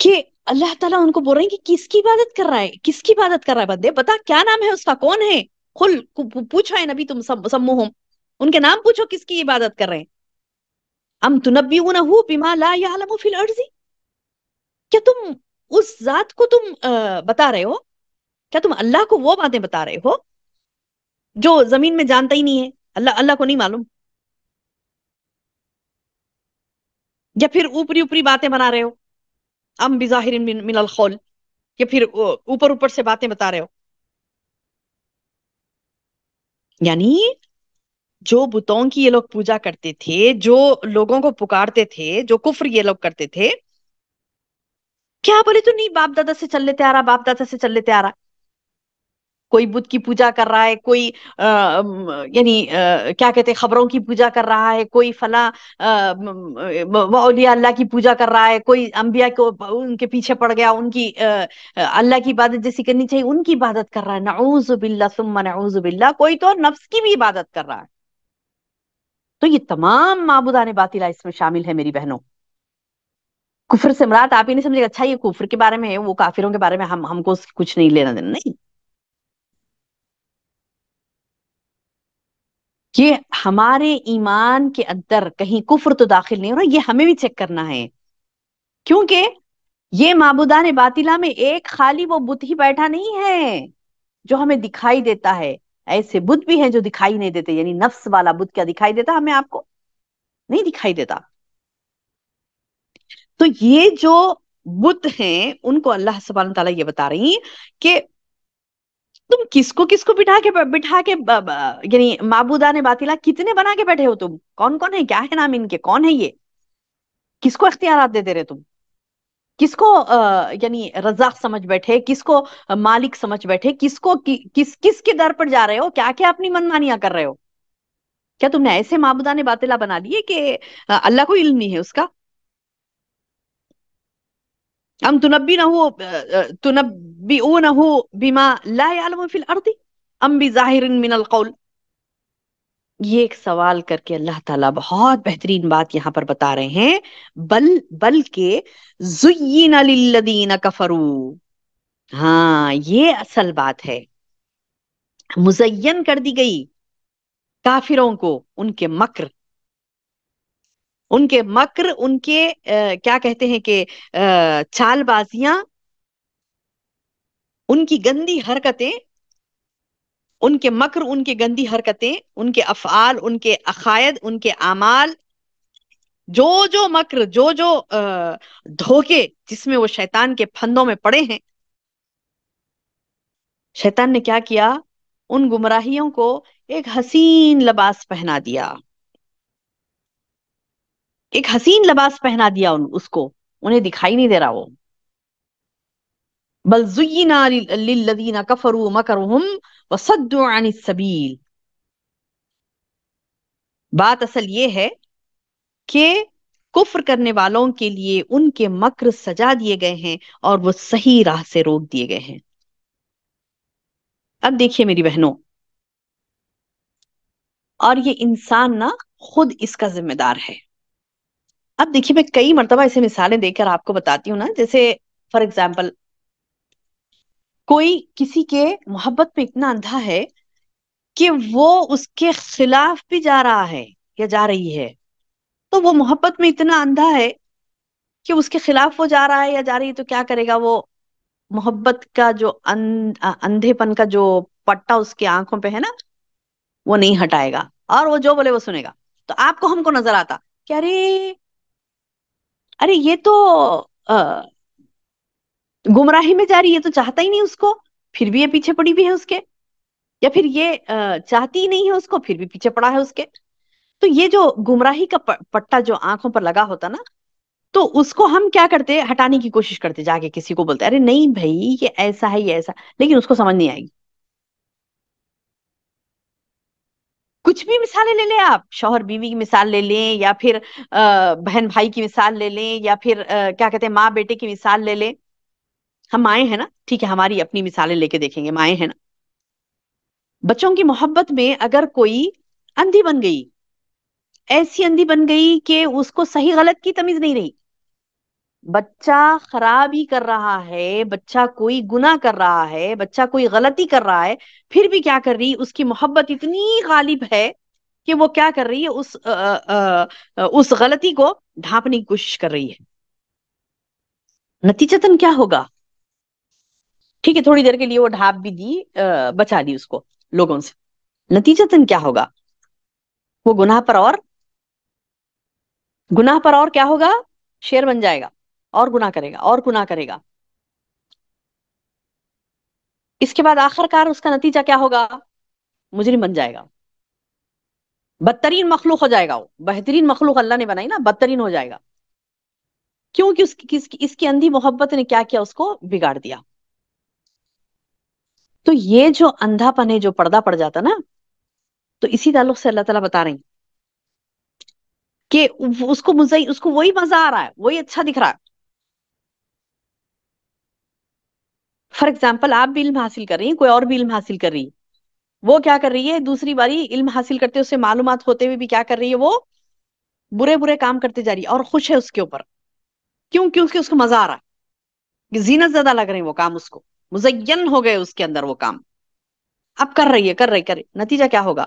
کہ اللہ تعالیٰ ان کو بول رہے ہیں کہ کس کی عبادت کر رہا ہے، کس کی عبادت کر رہا ہے بندے، بتا کیا نام ہے اس کا، کون ہے، قل پوچھو ہے نبی تم سموہم، ان کے نام پوچھو کس کی عبادت کر رہے ہیں، ام تنبئونہ بما لا یعلم فی الارض، کیا تم اس ذات کو تم بتا رہے ہو، کیا تم اللہ کو وہ باتیں بتا رہے ہو جو زمین میں جانتا ہی نہیں ہے، اللہ کو نہیں معلوم، یا پھر اوپری اوپری باتیں بنا رہے ہو، ام بظاہر من القول، یا پھر اوپر اوپر سے باتیں بتا رہے ہو، یعنی جو بتوں کی یہ لوگ پوجا کرتے تھے، جو لوگوں کو پکارتے تھے، جو کفر یہ لوگ کرتے تھے، کیا بولے تو نہیں باپ دادا سے چل لیتے آ رہا، باپ دادا سے چل لیتے آ رہا، کوئی بت کی پوجا کر رہا ہے، کوئی یعنی کیا کہتے ہیں خبروں کی پوجا کر رہا ہے، کوئی فلاں اولیاء اللہ کی پوجا کر رہا ہے، کوئی انبیاء کو ان کے پیچھے پڑ گیا، ان کی اللہ کی عبادت جیسی کرنی چاہیے ان کی عبادت کر رہا ہے، نعوذ باللہ ثم نعوذ باللہ، کوئی تو نفس کی بھی عبادت کر رہا ہے، تو یہ تمام معبودان باطلہ اس میں شامل ہے میری بہنوں۔ کفر سے مراد آپ ہی نہیں سمجھے اچھا یہ کفر کے بارے میں ہے، وہ کافروں کے بارے میں ہم کو کچھ نہیں لینا دینا، نہیں، یہ ہمارے ایمان کے اندر کہیں کفر تو داخل نہیں ہو رہا، یہ ہمیں بھی چیک کرنا ہے، کیونکہ یہ معبودان باطلہ میں ایک خالی وہ بت ہی بیٹھا نہیں ہے جو ہمیں دکھائی دیتا ہے، ایسے بت بھی ہیں جو دکھائی نہیں دیتے، یعنی نفس والا بت کیا دکھائی دیتا ہمیں، آپ کو نہیں دکھائی دیتا، تو یہ جو بت ہیں ان کو اللہ سبحانہ تعالیٰ یہ بتا رہی کہ تم کس کو بٹھا کے یعنی معبودان باطلہ کتنے بنا کے بیٹھے ہو، تم کون کون ہے، کیا ہے نام ان کے، کون ہے یہ، کس کو اختیارات دے دے رہے تم، کس کو یعنی رزاق سمجھ بیٹھے، کس کو مالک سمجھ بیٹھے، کس کو کس کس کے در پر جا رہے ہو، کیا کیا اپنی منمانیاں کر رہے ہو؟ کیا تم نے ایسے معبودان باطلہ بنا لیے کہ اللہ کو علم نہیں ہے اس کا؟ ام تنبئونہ بما لا يعلم فی الارض ام بظاہر من القول. یہ ایک سوال کر کے اللہ تعالیٰ بہت بہترین بات یہاں پر بتا رہے ہیں، بلکہ زین للذین کفروا. ہاں یہ اصل بات ہے، مزین کر دی گئی کافروں کو ان کے مکر، ان کے کیا کہتے ہیں کہ چال بازیاں، ان کی گندی حرکتیں، ان کے مکر، ان کی گندی حرکتیں، ان کے افعال، ان کے عقائد، ان کے اعمال، جو مکر، جو دھوکے جس میں وہ شیطان کے پھندوں میں پڑے ہیں. شیطان نے کیا کیا؟ ان گمراہیوں کو ایک حسین لباس پہنا دیا، ایک حسین لباس پہنا دیا اس کو، انہیں دکھائی نہیں دے رہا وہ. بل زینا للذین کفروا مکرہم وصدوا عن السبیل. بات اصل یہ ہے کہ کفر کرنے والوں کے لیے ان کے مکر سجا دیے گئے ہیں اور وہ صحیح راہ سے روک دیے گئے ہیں. اب دیکھیے میری بہنوں، اور یہ انسان نا خود اس کا ذمہ دار ہے. اب دیکھیے میں کئی مرتبہ ایسے مثالیں دے کر آپ کو بتاتی ہوں نا، جیسے فار ایگزامپل کوئی کسی کے محبت پہ اتنا اندھا ہے کہ وہ اس کے خلاف بھی جا رہا ہے یا جا رہی ہے، تو وہ محبت میں اتنا اندھا ہے کہ اس کے خلاف وہ جا رہا ہے یا جا رہی ہے، تو کیا کرے گا وہ؟ محبت کا جو اندھے پن کا جو پٹا اس کے آنکھوں پہ ہے نا، وہ نہیں ہٹائے گا، اور وہ جو بولے وہ سنے گا. تو آپ کو ہم کو نظر آتا کہ ارے یہ تو گمراہی میں جا رہی ہے، تو چاہتا ہی نہیں اس کو، پھر بھی یہ پیچھے پڑی بھی ہے اس کے، یا پھر یہ چاہتی ہی نہیں ہے اس کو، پھر بھی پیچھے پڑا ہے اس کے. تو یہ جو گمراہی کا پٹا جو آنکھوں پر لگا ہوتا نا، تو اس کو ہم کیا کرتے؟ ہٹانے کی کوشش کرتے، جا کے کسی کو بولتے ارے نہیں بھائی یہ ایسا ہے، یہ ایسا، لیکن اس کو سمجھ نہیں آئے گی. کچھ بھی مثالیں لے لیں آپ، شوہر بیوی کی مثال لے لیں، یا پھر بہن بھائی کی مثال لے لیں، یا پھر کیا کہتے ہیں ماں بیٹے کی مثال لے لیں. ہم مائیں ہیں نا، ٹھیک ہے، ہماری اپنی مثالیں لے کے دیکھیں گے، مائیں ہیں نا. بچوں کی محبت میں اگر کوئی اندھی بن گئی، ایسی اندھی بن گئی کہ اس کو صحیح غلط کی تمیز نہیں رہی، بچہ خرابی کر رہا ہے، بچہ کوئی گناہ کر رہا ہے، بچہ کوئی غلطی کر رہا ہے، پھر بھی کیا کر رہی؟ اس کی محبت اتنی غالب ہے کہ وہ کیا کر رہی ہے؟ اس غلطی کو ڈھانپنے کی کوشش کر رہی ہے. نتیجتاً کیا ہوگا؟ ٹھیک ہے تھوڑی دیر کے لیے وہ ڈھانپ بھی دی، بچا دی اس کو لوگوں سے، نتیجتاً کیا ہوگا؟ وہ گناہ پر اور کیا ہوگا؟ شیر بن جائے گا، اور گناہ کرے گا، اور گناہ کرے گا. اس کے بعد آخر کار اس کا نتیجہ کیا ہوگا؟ مجرم بن جائے گا، بدترین مخلوق ہو جائے گا. وہ بہترین مخلوق اللہ نے بنائی نا، بدترین ہو جائے گا. کیونکہ اس کی اندھی محبت نے کیا کیا؟ اس کو بگاڑ دیا. تو یہ جو اندھا پن ہے، جو پردہ پڑ جاتا نا، تو اسی تعلق سے اللہ تعالیٰ بتا رہے ہیں کہ اس کو وہی مزہ آ رہا ہے، وہی اچھا دکھ رہا ہے. فار ایگزامپل آپ بھی علم حاصل کر رہی ہیں، کوئی اور بھی علم حاصل کر رہی ہے، وہ کیا کر رہی ہے؟ دوسری باری علم حاصل کرتے، اس سے معلومات ہوتے ہوئے بھی کیا کر رہی ہے؟ وہ برے برے کام کرتے جا رہی ہے، اور خوش ہے اس کے اوپر. کیوں؟ کیونکہ اس کو مزہ آ رہا ہے، زینت زدہ لگ رہے ہیں وہ کام، اس کو مزین ہو گئے اس کے اندر وہ کام. اب کر رہی ہے، نتیجہ کیا ہوگا؟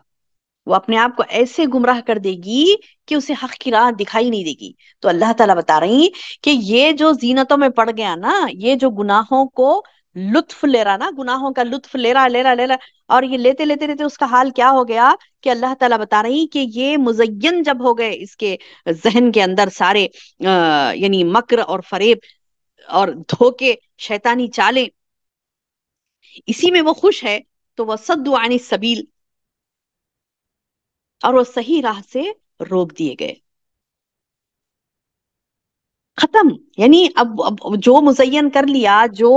وہ اپنے آپ کو ایسے گمراہ کر دے گی کہ اسے حق کی راہ دکھائی نہیں دے گی. تو اللہ تعالیٰ بتا رہی کہ یہ جو زینتوں میں پڑ گیا نا، یہ جو گناہوں کو لطف لے رہا نا، گناہوں کا لطف لے رہا، اور یہ لیتے لیتے لیتے اس کا حال کیا ہو گیا کہ اللہ تعالیٰ بتا رہی کہ یہ مزین جب ہو گئے اس کے ذہن کے اندر سارے یعنی مکر اور فریب اور دھوکے، شیطانی چالیں، اسی میں وہ خوش ہے، تو وہ صدوا عن السبیل، اور وہ صحیح راہ سے روک دیے گئے. ختم. یعنی اب جو مزین کر لیا، جو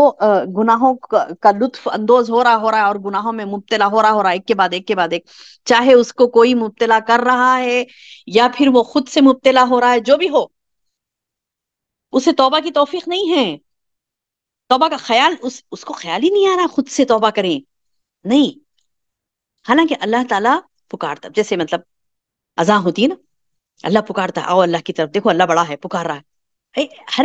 گناہوں کا لطف اندوز ہو رہا ہے اور گناہوں میں مبتلا ہو رہا ہے ایک کے بعد ایک کے بعد ایک، چاہے اس کو کوئی مبتلا کر رہا ہے یا پھر وہ خود سے مبتلا ہو رہا ہے، جو بھی ہو، اسے توبہ کی توفیق نہیں ہے. توبہ کا خیال اس کو خیال ہی نہیں آ رہا خود سے توبہ کریں. نہیں. حالانکہ اللہ تعالیٰ پکارتا، جیسے مطلب اذان ہوتی ہے نا، اللہ پکارتا ہے، آؤ اللہ کی طرف، دیکھو اللہ بڑا ہے، پکار رہا ہے. ہر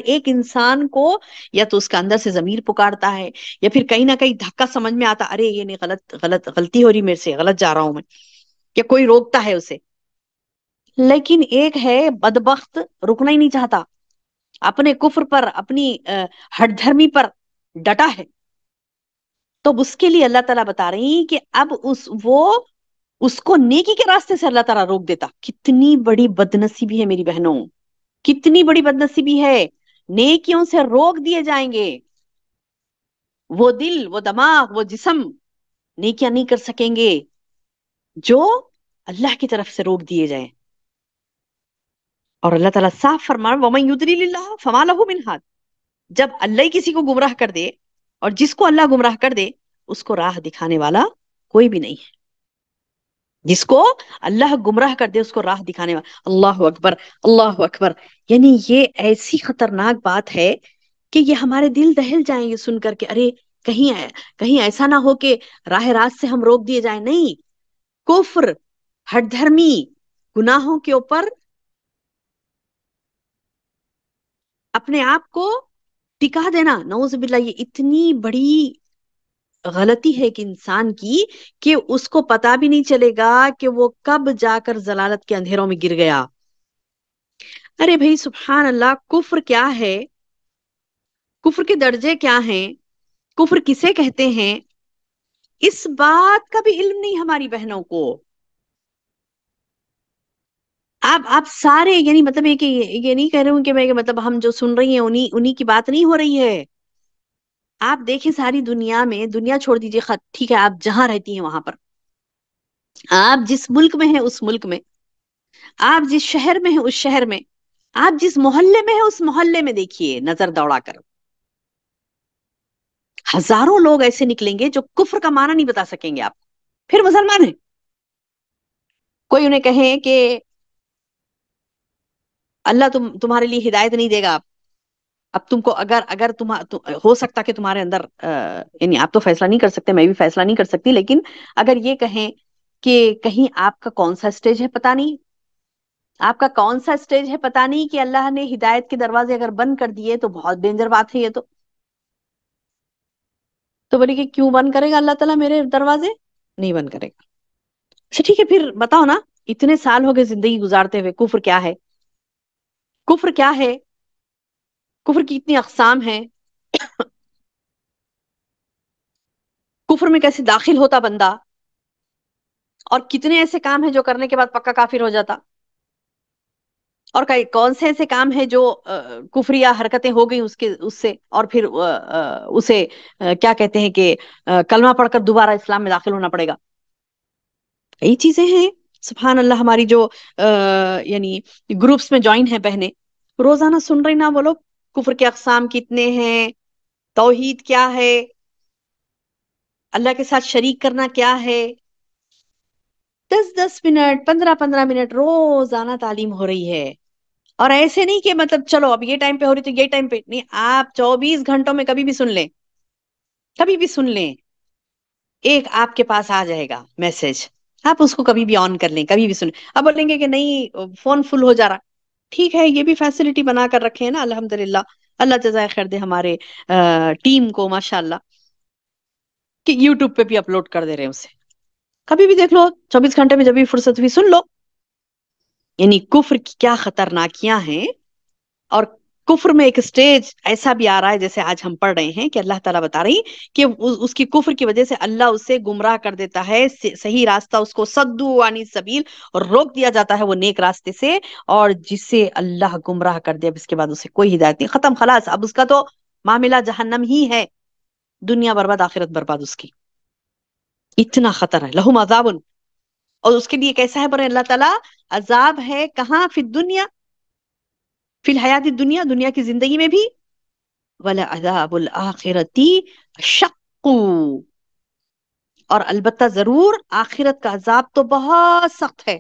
ایک انسان کو یا تو اس کا اندر سے ضمیر پکارتا ہے، یا پھر کہیں نہ کہیں دھکا سمجھ میں آتا، ارے یہ نہیں، غلطی ہو رہی میرے سے، غلط جا رہا ہوں میں، یا کوئی روکتا ہے اسے. لیکن ایک ہے بدبخت، رکنا ہی نہیں چاہتا، اپنے کفر پر، اپنی ہٹ دھرمی پر ڈٹا ہے. تو اس کے لیے اللہ تعالیٰ بتا رہی ہیں کہ اب اس کو نیکی کے راستے سے اللہ تعالیٰ روک دیتا. کتنی بڑی بدنصیبی ہے میری بہنوں، کتنی بڑی بدنصیبی ہے. نیکیوں سے روک دیے جائیں گے، وہ دل، وہ دماغ، وہ جسم نیکیاں نہیں کر سکیں گے جو اللہ کی طرف سے روک دیے جائیں. اور اللہ تعالیٰ صاف فرمان، وَمَن يُضْلِلِ اللَّهُ فَمَا لَهُ مِنْ هَادٍ. جب اللہ ہی کسی کو گمراہ کر دے، اور جس کو اللہ گمراہ کر دے اس کو راہ دکھانے والا کوئی بھی نہیں ہے. جس کو اللہ گمراہ کر دے اس کو راہ دکھانے والا. اللہ اکبر، اللہ اکبر. یعنی یہ ایسی خطرناک بات ہے کہ یہ ہمارے دل دہل جائیں گے سن کر کے، ارے کہیں ایسا نہ ہو کہ راہ راست سے ہم روک دیے جائیں. نہیں. کفر، ہٹ دھرمی، گناہوں کے اوپر اپنے آپ کو ٹکا دینا، نعوذ باللہ، یہ اتنی بڑی غلطی ہے کہ انسان کی، کہ اس کو پتا بھی نہیں چلے گا کہ وہ کب جا کر ضلالت کے اندھیروں میں گر گیا. ارے بھائی سبحان اللہ، کفر کیا ہے؟ کفر کے درجے کیا ہیں؟ کفر کسے کہتے ہیں؟ اس بات کا بھی علم نہیں ہماری بہنوں کو. آپ سارے، یعنی مطلب یہ نہیں کہہ رہے ہوں کہ میں مطلب ہم جو سن رہی ہیں انہی کی بات نہیں ہو رہی ہے. آپ دیکھیں ساری دنیا میں، دنیا چھوڑ دیجئے، ٹھیک ہے آپ جہاں رہتی ہیں وہاں پر، آپ جس ملک میں ہیں اس ملک میں، آپ جس شہر میں ہیں اس شہر میں، آپ جس محلے میں ہیں اس محلے میں، دیکھیے نظر دوڑا کر ہزاروں لوگ ایسے نکلیں گے جو کفر کا معنی نہیں بتا سکیں گے آپ کو، پھر مسلمان ہیں. کوئی انہیں کہے کہ اللہ تمہارے لیے ہدایت نہیں دے گا. اب تم کو اگر ہو سکتا کہ تمہارے اندر یعنی آپ تو فیصلہ نہیں کر سکتے، میں بھی فیصلہ نہیں کر سکتی، لیکن اگر یہ کہیں کہ کہیں آپ کا کون سا سٹیج ہے پتا نہیں، آپ کا کون سا سٹیج ہے پتا نہیں، کہ اللہ نے ہدایت کے دروازے اگر بند کر دیے تو بہت ڈینجر بات ہے یہ تو بولی کہ کیوں بند کرے گا اللہ تعالیٰ میرے دروازے؟ نہیں بند کرے گا. اچھا ٹھیک ہے، پھر بتاؤ نا، اتنے سال ہو گئے زندگی گزارتے ہوئے، کفر کیا ہے؟ کفر کیا ہے؟ کفر کی اتنی اقسام ہیں. کفر میں کیسے داخل ہوتا بندہ، اور کتنے ایسے کام ہیں جو کرنے کے بعد پکا کافر ہو جاتا، اور کون سے ایسے کام ہیں جو کفریہ حرکتیں ہو گئی اس سے، اور پھر اسے کیا کہتے ہیں کہ کلمہ پڑھ کر دوبارہ اسلام میں داخل ہونا پڑے گا. کئی چیزیں ہیں سبحان اللہ. ہماری جو یعنی گروپس میں جوائن ہیں بہنیں، روزانہ سن رہی نا وہ لوگ، کفر کے اقسام کتنے ہیں، توحید کیا ہے، اللہ کے ساتھ شریک کرنا کیا ہے. 10 10 منٹ، 15 15 منٹ روزانہ تعلیم ہو رہی ہے. اور ایسے نہیں کہ مطلب چلو اب یہ ٹائم پہ ہو رہی تو یہ ٹائم پہ نہیں، آپ 24 گھنٹوں میں کبھی بھی سن لیں، کبھی بھی سن لیں، ایک آپ کے پاس آ جائے گا میسج، آپ اس کو کبھی بھی آن کر لیں، کبھی بھی سن. اب بولیں گے کہ نہیں فون فل ہو جا رہا، ٹھیک ہے یہ بھی فیسلٹی بنا کر رکھے ہیں نا الحمدللہ. اللہ جزائے خیر دے ہمارے ٹیم کو ماشاء اللہ، کہ یوٹیوب پہ بھی اپلوڈ کر دے رہے ہیں اسے، کبھی بھی دیکھ لو، 24 گھنٹے میں جب بھی فرصت ہوئی سن لو. یعنی کفر کی کیا خطرناکیاں ہیں. اور کفر میں ایک سٹیج ایسا بھی آ رہا ہے جیسے آج ہم پڑھ رہے ہیں کہ اللہ تعالیٰ بتا رہی کہ اس کی کفر کی وجہ سے اللہ اسے گمراہ کر دیتا ہے، صحیح راستہ اس کو صدو عن السبیل، اور روک دیا جاتا ہے وہ نیک راستے سے. اور جسے اللہ گمراہ کر دے اب اس کے بعد اسے کوئی ہدایت نہیں، ختم خلاص، اب اس کا تو معاملہ جہنم ہی ہے، دنیا برباد آخرت برباد اس کی. اتنا خطر ہے. لہم عذاب، اور اس کے لیے کیسا ہے بولے اللہ تعالیٰ، عذاب ہے کہاں؟ فی الدنیا، فی الحیات دنیا، دنیا کی زندگی میں بھی، وَلَعَذَابُ الْآخِرَةِ أَشَقُّ، اور البتہ ضرور آخرت کا عذاب تو بہت سخت ہے.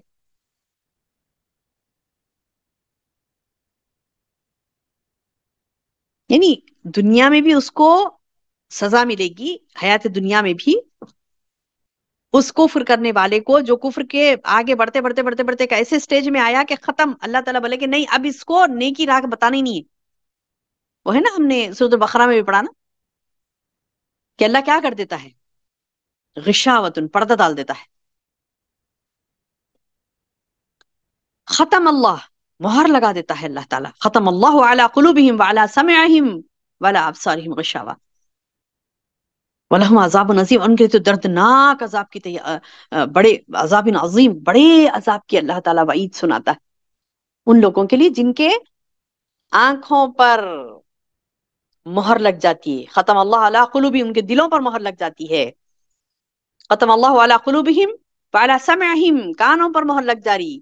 یعنی دنیا میں بھی اس کو سزا ملے گی، حیات دنیا میں بھی اس کفر کرنے والے کو، جو کفر کے آگے بڑھتے بڑھتے بڑھتے بڑھتے ایک ایسے سٹیج میں آیا کہ ختم، اللہ تعالیٰ بولے کہ نہیں اب اس کو نیکی راہ بتانی نہیں ہے. وہ ہے نا، ہم نے سورۃ البقرہ میں بھی پڑھا نا کہ اللہ کیا کر دیتا ہے، غشاوتن، پردہ ڈال دیتا ہے. ختم اللہ، مہر لگا دیتا ہے اللہ تعالیٰ، ختم اللہ علی قلوبہم وعلی سمعہم وعلی ابصارہم غشاوہ وَلَهُمْ عَذَابٌ عَظِيمٌ، ان کے تو دردناک عذاب کی بڑے عذاب عظیم، بڑے عذاب کی اللہ تعالیٰ وعید سناتا ہے ان لوگوں کے لیے جن کے آنکھوں پر مہر لگ جاتی ہے. ختم اللہ علی قلوبہم، ان کے دلوں پر مہر لگ جاتی ہے. ختم اللہ علی قلوبہم وعلی سمعہم، کانوں پر مہر لگ جاری.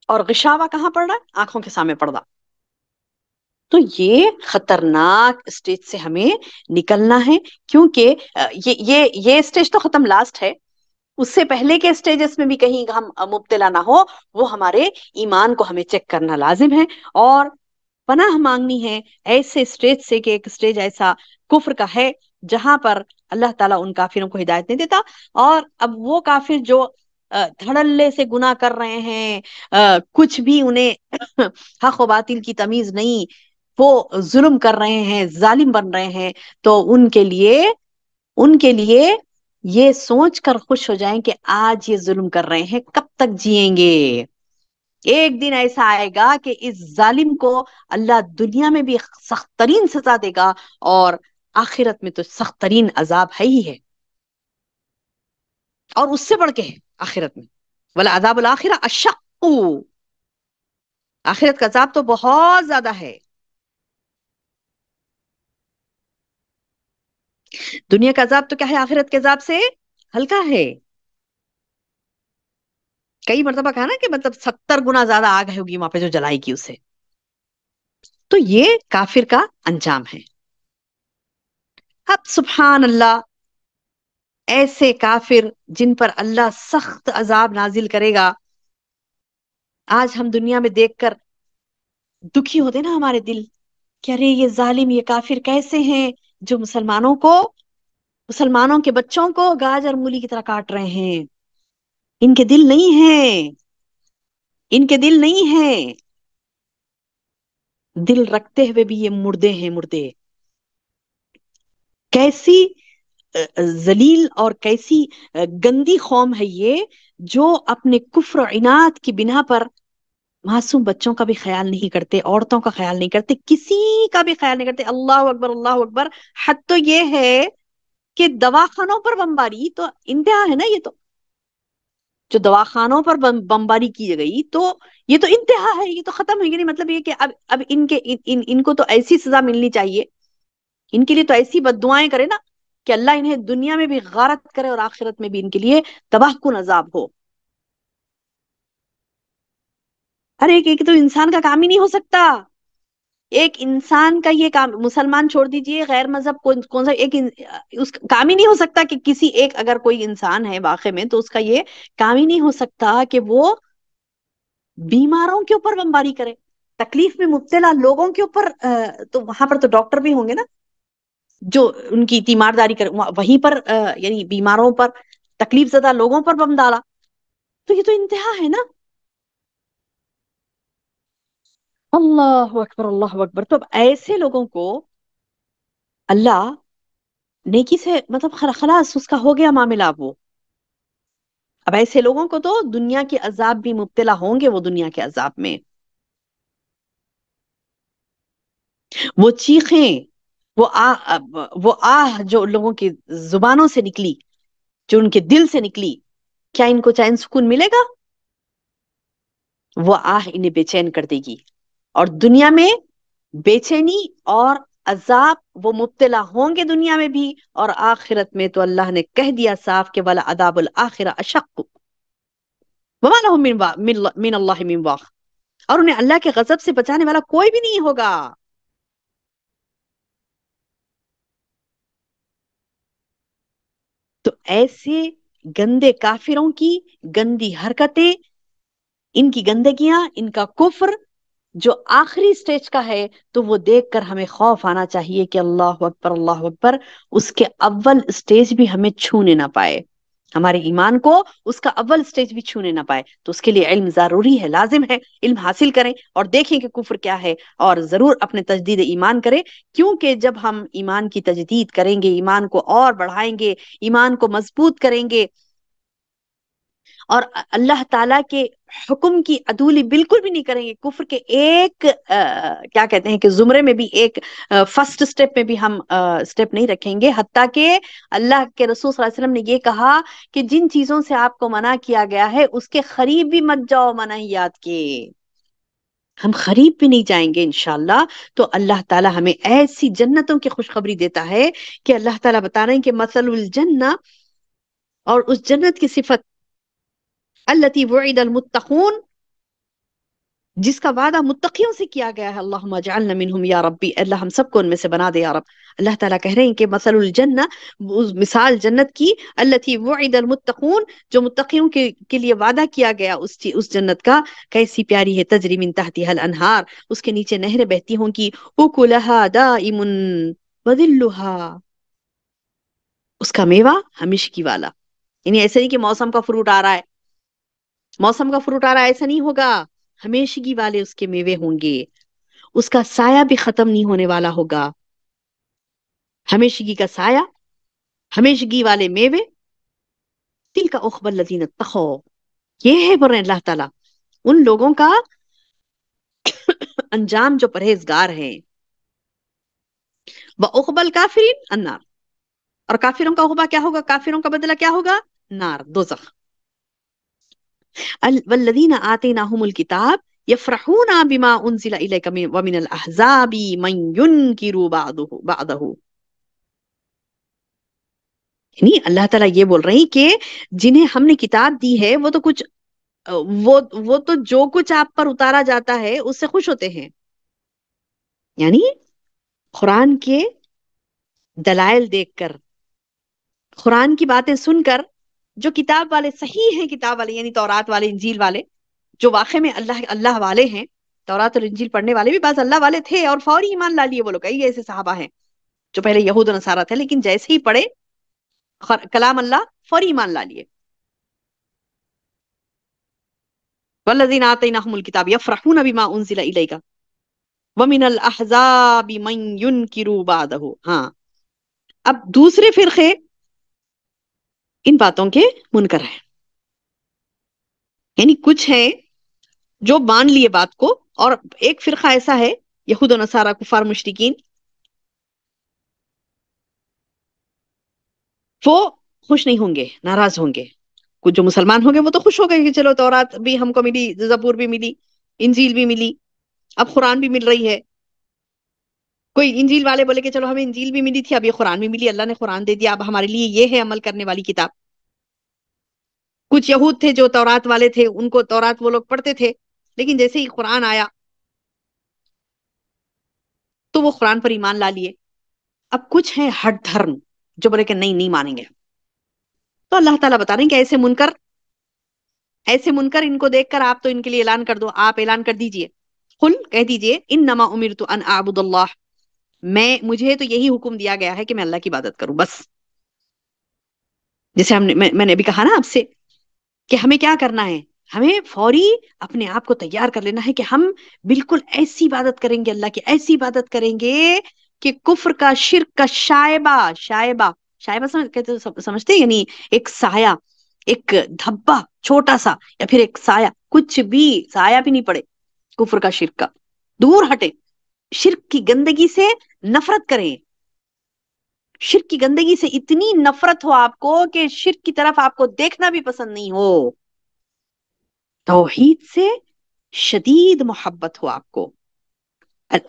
اور غشاوہ کہاں پڑ رہا ہے؟ آنکھوں کے سامنے پردہ. تو یہ خطرناک اسٹیج سے ہمیں نکلنا ہے، کیونکہ یہ اسٹیج تو ختم لاسٹ ہے، اس سے پہلے کے اسٹیجز میں بھی کہیں ہم مبتلا نہ ہو، وہ ہمارے ایمان کو ہمیں چیک کرنا لازم ہے، اور پناہ مانگنی ہے ایسے اسٹیج سے کہ ایک اسٹیج ایسا کفر کا ہے جہاں پر اللہ تعالیٰ ان کافروں کو ہدایت نہیں دیتا. اور اب وہ کافر جو دھڑلے سے گناہ کر رہے ہیں، کچھ بھی انہیں حق و باطل کی تمیز نہیں، وہ ظلم کر رہے ہیں، ظالم بن رہے ہیں، تو ان کے لیے یہ سوچ کر خوش ہو جائیں کہ آج یہ ظلم کر رہے ہیں، کب تک جئیں گے؟ ایک دن ایسا آئے گا کہ اس ظالم کو اللہ دنیا میں بھی سخت ترین سزا دے گا، اور آخرت میں تو سخت ترین عذاب ہے ہی ہے، اور اس سے بڑھ کے ہے آخرت میں. وَلَعَذَابُ الْآخِرَةِ أَشَقُّ، آخرت کا عذاب تو بہت زیادہ ہے. دنیا کا عذاب تو کیا ہے، آخرت کے عذاب سے ہلکا ہے. کئی مرتبہ کہا نا کہ مطلب 70 گنا زیادہ آگ ہوگی وہاں پہ جو جلائی کی اسے. تو یہ کافر کا انجام ہے. اب سبحان اللہ، ایسے کافر جن پر اللہ سخت عذاب نازل کرے گا، آج ہم دنیا میں دیکھ کر دکھی ہوتے نا ہمارے دل کہ ارے یہ ظالم، یہ کافر کیسے ہیں جو مسلمانوں کے بچوں کو گاجر مولی کی طرح کاٹ رہے ہیں. ان کے دل نہیں ہیں، ان کے دل نہیں ہیں، دل رکھتے ہوئے بھی یہ مردے ہیں، مردے. کیسی ذلیل اور کیسی گندی قوم ہے یہ، جو اپنے کفر و عناد کی بنا پر معصوم بچوں کا بھی خیال نہیں کرتے، عورتوں کا خیال نہیں کرتے، کسی کا بھی خیال نہیں کرتے. اللہ اکبر، اللہ اکبر. حد تو یہ ہے کہ دواخانوں پر بمباری تو انتہا ہے نا، یہ تو جو دواخانوں پر بمباری کی گئی تو یہ تو انتہا ہے، یہ تو ختم ہے. یعنی مطلب یہ کہ اب ان کو تو ایسی سزا ملنی چاہیے، ان کے لیے تو ایسی بد دعائیں کرے نا کہ اللہ انہیں دنیا میں بھی غارت کرے اور آخرت میں بھی ان کے لیے تباہ کن عذاب ہو. ارے ایک تو انسان کا کام ہی نہیں ہو سکتا، ایک انسان کا یہ کام، مسلمان چھوڑ دیجئے، غیر مذہب کون سا ایک اس کا کام ہی نہیں ہو سکتا کہ کسی ایک، اگر کوئی انسان ہے واقع میں تو اس کا یہ کام ہی نہیں ہو سکتا کہ وہ بیماروں کے اوپر بمباری کرے، تکلیف میں مبتلا لوگوں کے اوپر. تو وہاں پر تو ڈاکٹر بھی ہوں گے نا جو ان کی تیمارداری کرے، وہیں پر یعنی بیماروں پر، تکلیف زدہ لوگوں پر بم ڈالا. تو یہ تو انتہا ہے نا. اللہ اکبر، اللہ اکبر. تو اب ایسے لوگوں کو اللہ نیکی سے مطلب خلاص اس کا ہو گیا معاملہ. اب ایسے لوگوں کو تو دنیا کے عذاب بھی مبتلا ہوں گے، وہ دنیا کے عذاب میں وہ چیخیں، وہ آہ جو لوگوں کی زبانوں سے نکلی، جو ان کے دل سے نکلی، کیا ان کو چین سکون ملے گا؟ وہ آہ انہیں بے چین کر دے گی، اور دنیا میں بے چینی اور عذاب وہ مبتلا ہوں گے دنیا میں بھی، اور آخرت میں تو اللہ نے کہہ دیا صاف کہ وَلَعَذَابُ الْآخِرَةِ أَشَقُّ. وما لهم من اللہ من واق، اور انہیں اللہ کے غضب سے بچانے والا کوئی بھی نہیں ہوگا. تو ایسے گندے کافروں کی گندی حرکتیں، ان کی گندگیاں، ان کا کفر جو آخری سٹیج کا ہے، تو وہ دیکھ کر ہمیں خوف آنا چاہیے کہ اللہ اکبر اللہ اکبر، اس کے اول سٹیج بھی ہمیں چھونے نہ پائے، ہمارے ایمان کو اس کا اول سٹیج بھی چھونے نہ پائے. تو اس کے لیے علم ضروری ہے، لازم ہے، علم حاصل کریں اور دیکھیں کہ کفر کیا ہے، اور ضرور اپنے تجدید ایمان کریں. کیونکہ جب ہم ایمان کی تجدید کریں گے، ایمان کو اور بڑھائیں گے، ایمان کو مضبوط کریں گے، اور اللہ تعالیٰ کے حکم کی عدولی بالکل بھی نہیں کریں گے، کفر کے ایک کیا کہتے ہیں کہ زمرے میں بھی، ایک فرسٹ سٹیپ میں بھی ہم سٹیپ نہیں رکھیں گے. حتیٰ کہ اللہ کے رسول صلی اللہ علیہ وسلم نے یہ کہا کہ جن چیزوں سے آپ کو منع کیا گیا ہے اس کے قریب بھی مت جاؤ منہیات کے، ہم قریب بھی نہیں جائیں گے انشاءاللہ. تو اللہ تعالیٰ ہمیں ایسی جنتوں کی خوشخبری دیتا ہے کہ اللہ تعالیٰ بتا رہے ہیں کہ مثل الجنہ، اور اس جنت کی صفت التی وعد المتقون، جس کا وعدہ متقیوں سے کیا گیا ہے. اللہم اجعلنا منہم یا ربی، اللہ ہم سب کو ان میں سے بنا دے یا رب. اللہ تعالیٰ کہہ رہے ہیں کہ مثل الجنہ، مثال جنت کی، التی وعد المتقون، جو متقیوں کے لیے وعدہ کیا گیا اس جنت کا، کیسی پیاری ہے، تجری من تحتها الانہار، اس کے نیچے نہریں بہتی ہوں گی، اکلها دائم وذلها، اس کا میوہ ہمیشگی والا. یعنی ایسے نہیں کہ موسم کا فروٹ آ رہا ہے، موسم کا فروٹ آ رہا ہے، ایسا نہیں ہوگا، ہمیشگی والے اس کے میوے ہوں گے، اس کا سایہ بھی ختم نہیں ہونے والا ہوگا، ہمیشگی کا سایہ، ہمیشگی والے میوے. تلک عقبی الذین اتقوا، یہ ہے بول رہے ہیں اللہ تعالیٰ ان لوگوں کا انجام جو پرہیزگار ہیں. وعقبی الکافرین النار، اور کافروں کا عقبہ کیا ہوگا، کافروں کا بدلہ کیا ہوگا، نار، دوزخ. والذین آتیناہم الکتاب یفرحون بما انزل الیک ومن الاحزاب من ینکر بعضہ. یعنی اللہ تعالیٰ یہ بول رہے ہیں کہ جنہیں ہم نے کتاب دی ہے وہ تو کچھ وہ تو جو کچھ آپ پر اتارا جاتا ہے اس سے خوش ہوتے ہیں. یعنی قرآن کے دلائل دیکھ کر، قرآن کی باتیں سن کر، جو کتاب والے صحیح ہیں، کتاب والے یعنی تورات والے، انجیل والے، جو واقع میں اللہ والے ہیں. تورات اور انجیل پڑھنے والے بھی بعض اللہ والے تھے اور فوری ایمان لا لیے وہ لوگ. کئی ایسے صحابہ ہیں جو پہلے یہود و نصارہ تھے لیکن جیسے ہی پڑھے کلام اللہ فوری ایمان لا لیے. والذین آتیناہم الکتاب یفرحون بما انزل الیک ومن الاحزاب من ینکر بعضہ. ہاں، اب دوسرے فرقے ان باتوں کے منکر ہیں، یعنی کچھ ہیں جو مان لیے بات کو، اور ایک فرقہ ایسا ہے یہود و نصارہ کفار مشرکین، وہ خوش نہیں ہوں گے، ناراض ہوں گے. کچھ جو مسلمان ہوں گے وہ تو خوش ہو گئے کہ چلو تورات بھی ہم کو ملی، زبور بھی ملی، انجیل بھی ملی، اب قرآن بھی مل رہی ہے. کوئی انجیل والے بولے کہ چلو ہمیں انجیل بھی ملی تھی، اب یہ قرآن بھی ملی، اللہ نے قرآن دے دیا، اب ہمارے لیے یہ ہے عمل کرنے والی کتاب. کچھ یہود تھے جو تورات والے تھے، ان کو تورات وہ لوگ پڑھتے تھے، لیکن جیسے ہی قرآن آیا تو وہ قرآن پر ایمان لا لیے. اب کچھ ہیں ہٹ دھرم جو بولے کہ نہیں مانیں گے. تو اللہ تعالیٰ بتا رہے ہیں کہ ایسے منکر ان کو دیکھ کر آپ تو ان کے لیے اعلان کر دو، آپ اعلان کر دیجئے، قل کہہ دیجئے انما امرت ان اعبد اللہ، مجھے تو یہی حکم دیا گیا ہے کہ میں اللہ کی عبادت کروں بس. جیسے میں نے ابھی کہا نا آپ سے کہ ہمیں کیا کرنا ہے، ہمیں فوری اپنے آپ کو تیار کر لینا ہے کہ ہم بالکل ایسی عبادت کریں گے، اللہ کی ایسی عبادت کریں گے کہ کفر کا، شرک کا شائبہ سمجھتے ہیں، یعنی ایک سایہ، ایک دھبا چھوٹا سا، یا پھر ایک سایہ، کچھ بھی سایہ بھی نہیں پڑے کفر کا، شرک کا، دور ہٹے. شرک کی گندگی سے نفرت کریں، شرک کی گندگی سے اتنی نفرت ہو آپ کو کہ شرک کی طرف آپ کو دیکھنا بھی پسند نہیں ہو. توحید سے شدید محبت ہو آپ کو،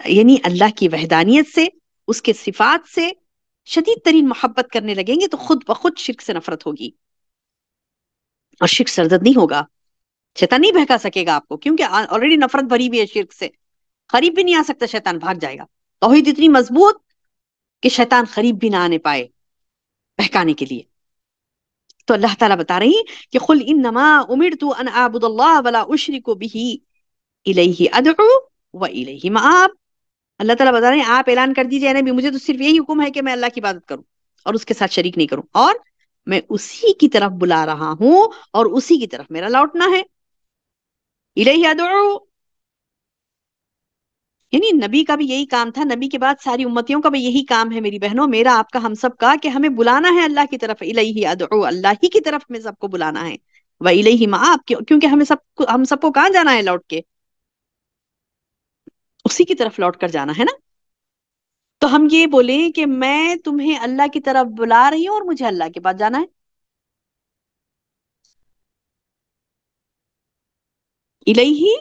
یعنی اللہ کی وحدانیت سے، اس کے صفات سے شدید ترین محبت کرنے لگیں گے تو خود بخود شرک سے نفرت ہوگی اور شرک سرزد نہیں ہوگا. شیطان نہیں بہکا سکے گا آپ کو، کیونکہ آلریڈی نفرت بھری ہوئی ہے شرک سے، قریب بھی نہیں آ سکتا، شیطان بھاگ جائے گا. توحید اتنی مضبوط کہ شیطان قریب بھی نہ آنے پائے بہکانے کے لیے. تو اللہ تعالیٰ بتا رہی کہ قل انما امرت ان اعبد اللہ ولا اشرک به الیہ ادعو و الیہ مآب. اللہ تعالیٰ بتا رہے ہیں آپ اعلان کر دیجئے نبی، مجھے تو صرف یہی حکم ہے کہ میں اللہ کی عبادت کروں اور اس کے ساتھ شریک نہیں کروں، اور میں اسی کی طرف بلا رہا ہوں اور اسی کی طرف میرا لوٹنا ہے. الیہ ادعو، یعنی نبی کا بھی یہی کام تھا، نبی کے بعد ساری امتیوں کا بھی یہی کام ہے میری بہنوں، میرا آپ کا ہم سب کا، کہ ہمیں بلانا ہے اللہ کی طرف. الیہ ادعو، اللہ ہی کی طرف میں سب کو بلانا ہے. و الیہ مآب، کیونکہ ہم سب کو کہاں جانا ہے لوٹ کے؟ اسی کی طرف لوٹ کر جانا ہے نا. تو ہم یہ بولیں کہ میں تمہیں اللہ کی طرف بلا رہی ہوں اور مجھے اللہ کے پاس جانا ہے. الیہ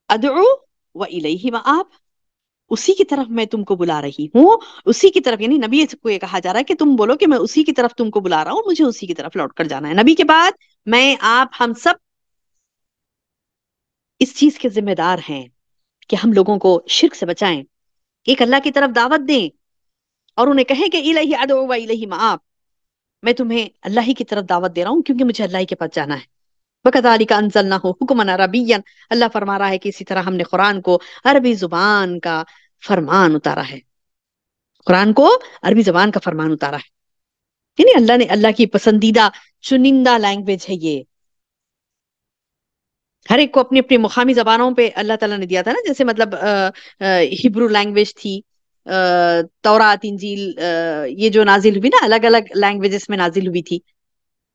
ادعو و الیہ مآب، اسی کی طرف میں تم کو بلا رہی ہوں، اسی کی طرف، یعنی نبی کو یہ کہا جا رہا ہے کہ تم بولو کہ میں اسی کی طرف تم کو بلا رہا ہوں، مجھے اسی کی طرف لوٹ کر جانا ہے. نبی کے بعد میں، آپ، ہم سب اس چیز کے ذمہ دار ہیں کہ ہم لوگوں کو شرک سے بچائیں، ایک اللہ کی طرف دعوت دیں اور انہیں کہیں کہ الیہ ادعو و الیہ مآب، میں تمہیں اللہ ہی کی طرف دعوت دے رہا ہوں کیونکہ مجھے اللہ ہی کے پاس جانا ہے. وَكَذَلِكَ أَنزَلْنَاهُ حُكْمًا عَرَبِيًّا، اللہ فرما رہا ہے کہ اسی طرح ہم نے قرآن کو عربی زبان کا فرمان اتارا ہے، قرآن کو عربی زبان کا فرمان اتارا ہے. یعنی اللہ نے، اللہ کی پسندیدہ چنندہ لینگویج ہے یہ. ہر ایک کو اپنی اپنی مقامی زبانوں پہ اللہ تعالیٰ نے دیا تھا نا، جیسے مطلب ہبرو لینگویج تھی، تورات، انجیل، یہ جو نازل ہوئی نا الگ الگ لینگویجز میں نازل ہوئی تھی.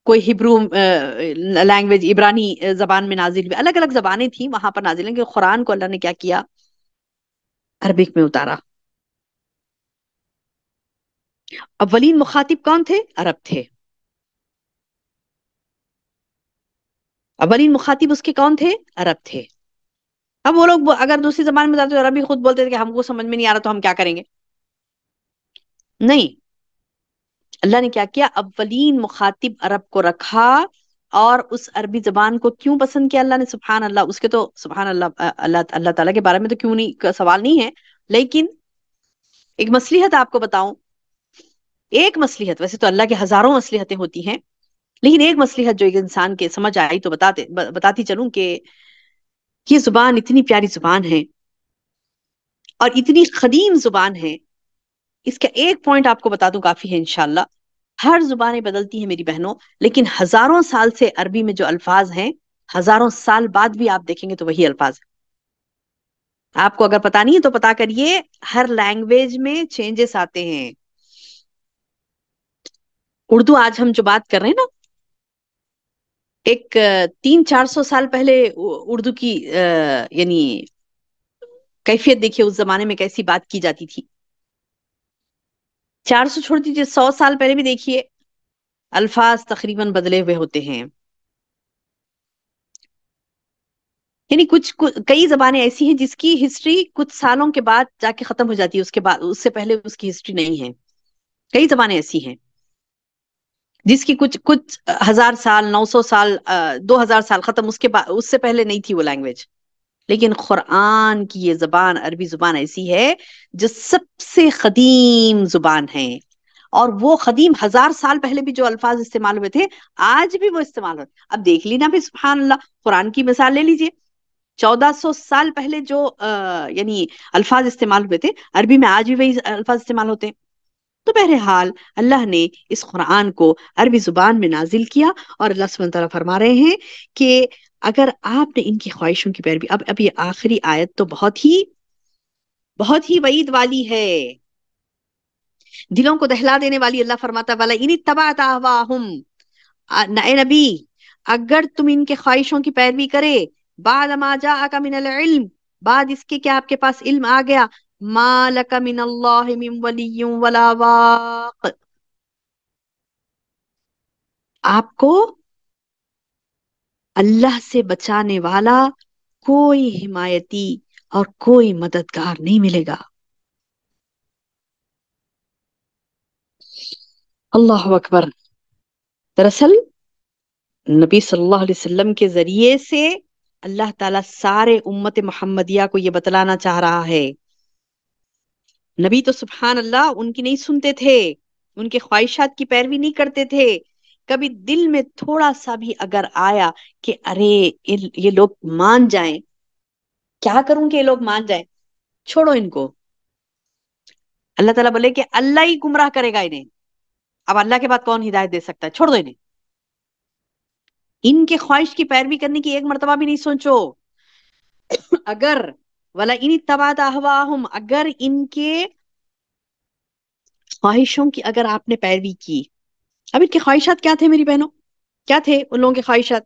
کوئی ہبرو لینگویج عبرانی زبان میں نازل ہوئی، الگ الگ زبانیں تھیں وہاں پر نازل ہیں، کہ قرآن کو اللہ نے کیا کیا؟ عربک میں اتارا. اولین مخاطب کون تھے؟ عرب تھے. اولین مخاطب اس کے کون تھے؟ عرب تھے. اب وہ لوگ اگر دوسری زبان میں جاتے تو عربی خود بولتے تھے کہ ہم کو سمجھ میں نہیں آ رہا تو ہم کیا کریں گے. نہیں، اللہ نے کیا کیا؟ اولین مخاطب عرب کو رکھا. اور اس عربی زبان کو کیوں پسند کیا اللہ نے؟ سبحان اللہ، اس کے تو سبحان اللہ، اللہ تعالیٰ کے بارے میں تو کیوں نہیں، سوال نہیں ہے. لیکن ایک مصلحت آپ کو بتاؤں، ایک مصلحت، ویسے تو اللہ کے ہزاروں مصلحتیں ہوتی ہیں، لیکن ایک مصلحت جو ایک انسان کے سمجھ آئی تو بتاتی چلوں کہ یہ زبان اتنی پیاری زبان ہے اور اتنی قدیم زبان ہے. اس کا ایک پوائنٹ آپ کو بتا دوں، کافی ہے انشاءاللہ. ہر زبانیں بدلتی ہیں میری بہنوں، لیکن ہزاروں سال سے عربی میں جو الفاظ ہیں، ہزاروں سال بعد بھی آپ دیکھیں گے تو وہی الفاظ ہیں. آپ کو اگر پتا نہیں ہے تو پتا کریے، ہر لینگویج میں چینجز آتے ہیں. اردو آج ہم جو بات کر رہے ہیں نا، ایک 300-400 سال پہلے اردو کی یعنی کیفیت دیکھیے، اس زمانے میں کیسی بات کی جاتی تھی. 400 چھوڑ دیجیے، 100 سال پہلے بھی دیکھیے الفاظ تقریباً بدلے ہوئے ہوتے ہیں. یعنی کئی زبانیں ایسی ہیں جس کی ہسٹری کچھ سالوں کے بعد جا کے ختم ہو جاتی ہے، اس کے بعد، اس سے پہلے اس کی ہسٹری نہیں ہے. کئی زبانیں ایسی ہیں جس کی کچھ 1000 سال، 900 سال، 2000 سال ختم، اس کے بعد، اس سے پہلے نہیں تھی وہ لینگویج. لیکن قرآن کی یہ زبان، عربی زبان ایسی ہے جو سب سے قدیم زبان ہے، اور وہ قدیم 1000 سال پہلے بھی جو الفاظ استعمال ہوئے تھے آج بھی وہ استعمال ہوئے. اب دیکھ لینا بھی، سبحان اللہ، قرآن کی مثال لے لیجئے. 1400 سال پہلے جو یعنی الفاظ استعمال ہوئے تھے عربی میں، آج بھی وہی الفاظ استعمال ہوتے ہیں. تو بہرحال اللہ نے اس قرآن کو عربی زبان میں نازل کیا، اور اللہ سبحانہ تعالیٰ فرما رہے ہیں کہ اگر آپ نے ان کی خواہشوں کی پیروی، اب یہ آخری آیت تو بہت ہی وعید والی ہے، دلوں کو دہلا دینے والی. اللہ فرماتا والا ان اتبعت اہواہم، اے نبی اگر تم ان کے خواہشوں کی پیروی کرے، بعد ما جاءک من العلم، بعد اس کے کیا آپ کے پاس علم آ گیا، ما لک من اللہ من ولی ولا واق، آپ کو اللہ سے بچانے والا کوئی حمایتی اور کوئی مددگار نہیں ملے گا. اللہ اکبر. دراصل نبی صلی اللہ علیہ وسلم کے ذریعے سے اللہ تعالیٰ سارے امت محمدیہ کو یہ بتلانا چاہ رہا ہے. نبی تو سبحان اللہ ان کی نہیں سنتے تھے، ان کے خواہشات کی پیروی نہیں کرتے تھے. کبھی دل میں تھوڑا سا بھی اگر آیا کہ ارے یہ لوگ مان جائیں، کیا کروں کہ یہ لوگ مان جائیں، چھوڑو ان کو. اللہ تعالیٰ بولے کہ اللہ ہی گمراہ کرے گا انہیں. اب اللہ کے بعد کون ہدایت دے سکتا ہے؟ چھوڑ دو انہیں. ان کے خواہش کی پیروی کرنے کی ایک مرتبہ بھی نہیں سوچو. اگر ولا ان اتبعت اہواہم، اگر ان کے خواہشوں کی اگر آپ نے پیروی کی. اب ان کے خواہشات کیا تھے میری بہنوں؟ کیا تھے ان لوگوں کے خواہشات؟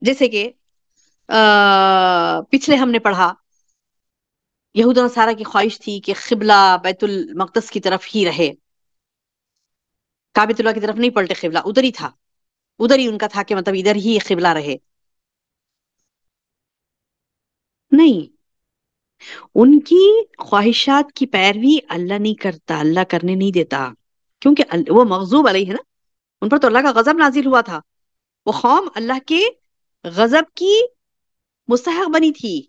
جیسے کہ پچھلے ہم نے پڑھا یہود و نصارہ کی خواہش تھی کہ قبلہ بیت المقدس کی طرف ہی رہے، کعبۃ اللہ کی طرف نہیں پلٹے، قبلہ ادھر ہی تھا، ادھر ہی ان کا تھا کہ مطلب ادھر ہی قبلہ رہے. نہیں، ان کی خواہشات کی پیروی اللہ نہیں کرتا، اللہ کرنے نہیں دیتا، کیونکہ وہ مغضوب علیہ ہے نا، ان پر تو اللہ کا غضب نازل ہوا تھا. وہ قوم اللہ کے غضب کی مستحق بنی تھی.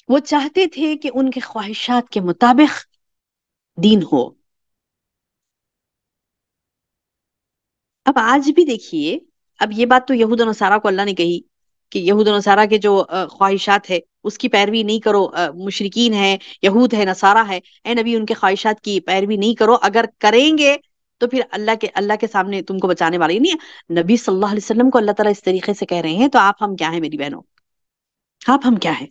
وہ چاہتے تھے کہ ان کے خواہشات کے مطابق دین ہو. اب آج بھی دیکھیے، اب یہ بات تو یہود و نصارہ کو اللہ نے کہی کہ یہود و نصارہ کے جو خواہشات ہے اس کی پیروی نہیں کرو، مشرکین ہے، یہود ہے، نصارہ ہے، اے نبی ان کے خواہشات کی پیروی نہیں کرو، اگر کریں گے تو پھر اللہ کے سامنے تم کو بچانے والے ہی نہیں ہے. نبی صلی اللہ علیہ وسلم کو اللہ تعالیٰ اس طریقے سے کہہ رہے ہیں، تو آپ ہم کیا ہیں میری بہنوں؟ آپ ہم کیا ہیں؟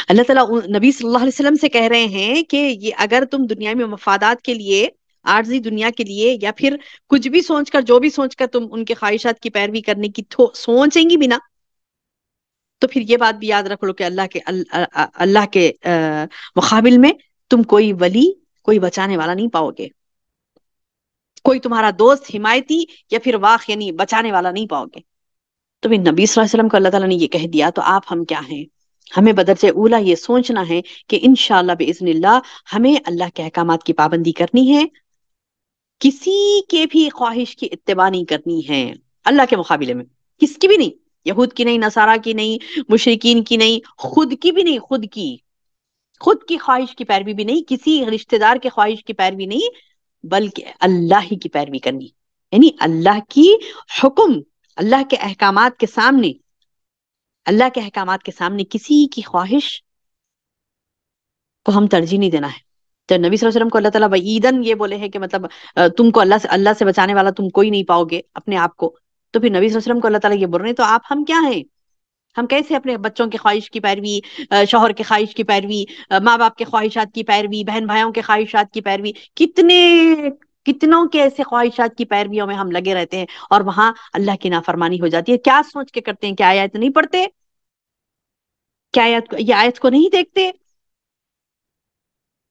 اللہ تعالیٰ نبی صلی اللہ علیہ وسلم سے کہہ رہے ہیں کہ یہ اگر تم دنیا میں مفادات کے لیے، عارضی دنیا کے لیے، یا پھر کچھ بھی سوچ کر، جو بھی سوچ کر تم ان کے خواہشات کی پیروی کرنے کی سوچیں گی بھی نا، تو پھر یہ بات بھی یاد رکھ لو کہ اللہ کے مقابل میں تم کوئی ولی، کوئی بچانے والا نہیں پاؤ گے، کوئی تمہارا دوست، حمایتی یا پھر واق یعنی بچانے والا نہیں پاؤ گے. تو پھر نبی صلی اللہ علیہ وسلم کو اللہ تعالیٰ نے یہ کہہ دیا، تو آپ ہم کیا ہیں؟ ہمیں بدرجہ اولا یہ سوچنا ہے کہ انشاءاللہ باذن اللہ ہمیں اللہ کے احکامات کی پابندی کرنی ہے، کسی کے بھی خواہش کی اتباع نہیں کرنی ہے اللہ کے مقابلے میں، کس کی بھی نہیں، یہود کی نہیں، نصارہ کی نہیں، مشرکین کی نہیں، خود کی بھی نہیں، خود کی خواہش کی پیروی بھی نہیں، کسی رشتہ دار کے خواہش کی پیروی نہیں، بلکہ اللہ ہی کی پیروی کرنی. یعنی اللہ کی حکم، اللہ کے احکامات کے سامنے، اللہ کے احکامات کے سامنے کسی کی خواہش کو ہم ترجیح نہیں دینا ہے. تو نبی صلی اللہ علیہ وسلم کو اللہ تعالیٰ وعیدن یہ بولے ہے کہ مطلب تم کو اللہ سے بچانے والا تم کوئی نہیں پاؤ گے اپنے آپ کو. تو پھر نبی صلی اللہ علیہ وسلم کو اللہ تعالیٰ یہ بول رہے ہیں، تو آپ ہم کیا ہیں؟ ہم کیسے اپنے بچوں کی خواہش کی پیروی، شوہر کی خواہش کی پیروی، ماں باپ کے خواہشات کی پیروی، بہن بھائیوں کے خواہشات کی پیروی، کتنوں کے ایسے خواہشات کی پیرویوں میں ہم لگے رہتے ہیں، اور وہاں اللہ کی نافرمانی ہو جاتی ہے. کیا سوچ کے کرتے ہیں؟ کیا آیت نہیں پڑھتے؟ کیا یہ آیت کو نہیں دیکھتے؟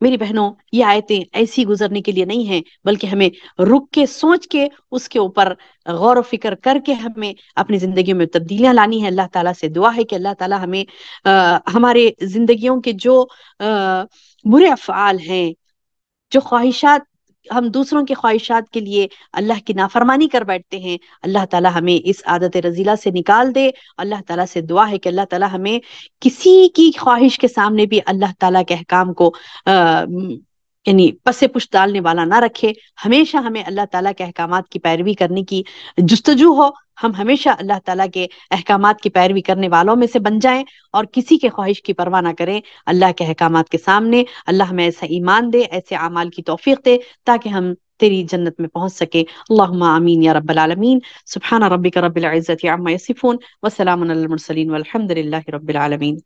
میری بہنوں، یہ آیتیں ایسی گزرنے کے لیے نہیں ہیں، بلکہ ہمیں رک کے سوچ کے اس کے اوپر غور و فکر کر کے ہمیں اپنی زندگیوں میں تبدیلیاں لانی ہے. اللہ تعالیٰ سے دعا ہے کہ اللہ تعالیٰ ہمیں ہمارے زندگیوں کے جو برے افعال ہیں، جو خواہشات، ہم دوسروں کے خواہشات کے لیے اللہ کی نافرمانی کر بیٹھتے ہیں، اللہ تعالیٰ ہمیں اس عادت رذیلہ سے نکال دے. اللہ تعالیٰ سے دعا ہے کہ اللہ تعالیٰ ہمیں کسی کی خواہش کے سامنے بھی اللہ تعالیٰ کے احکام کو یعنی پس پشت ڈالنے والا نہ رکھے. ہمیشہ ہمیں اللہ تعالیٰ کے احکامات کی پیروی کرنے کی جستجو ہو، ہم ہمیشہ اللہ تعالیٰ کے احکامات کی پیروی کرنے والوں میں سے بن جائیں، اور کسی کے خواہش کی پرواہ نہ کریں اللہ کے احکامات کے سامنے. اللہ ہمیں ایسا ایمان دے، ایسے اعمال کی توفیق دے تاکہ ہم تیری جنت میں پہنچ سکے. اللہم آمین یا رب العالمین. سبحان ربک رب العزت عما یصفون، وسلام علی المرسلین، والحمد للہ رب العالمین.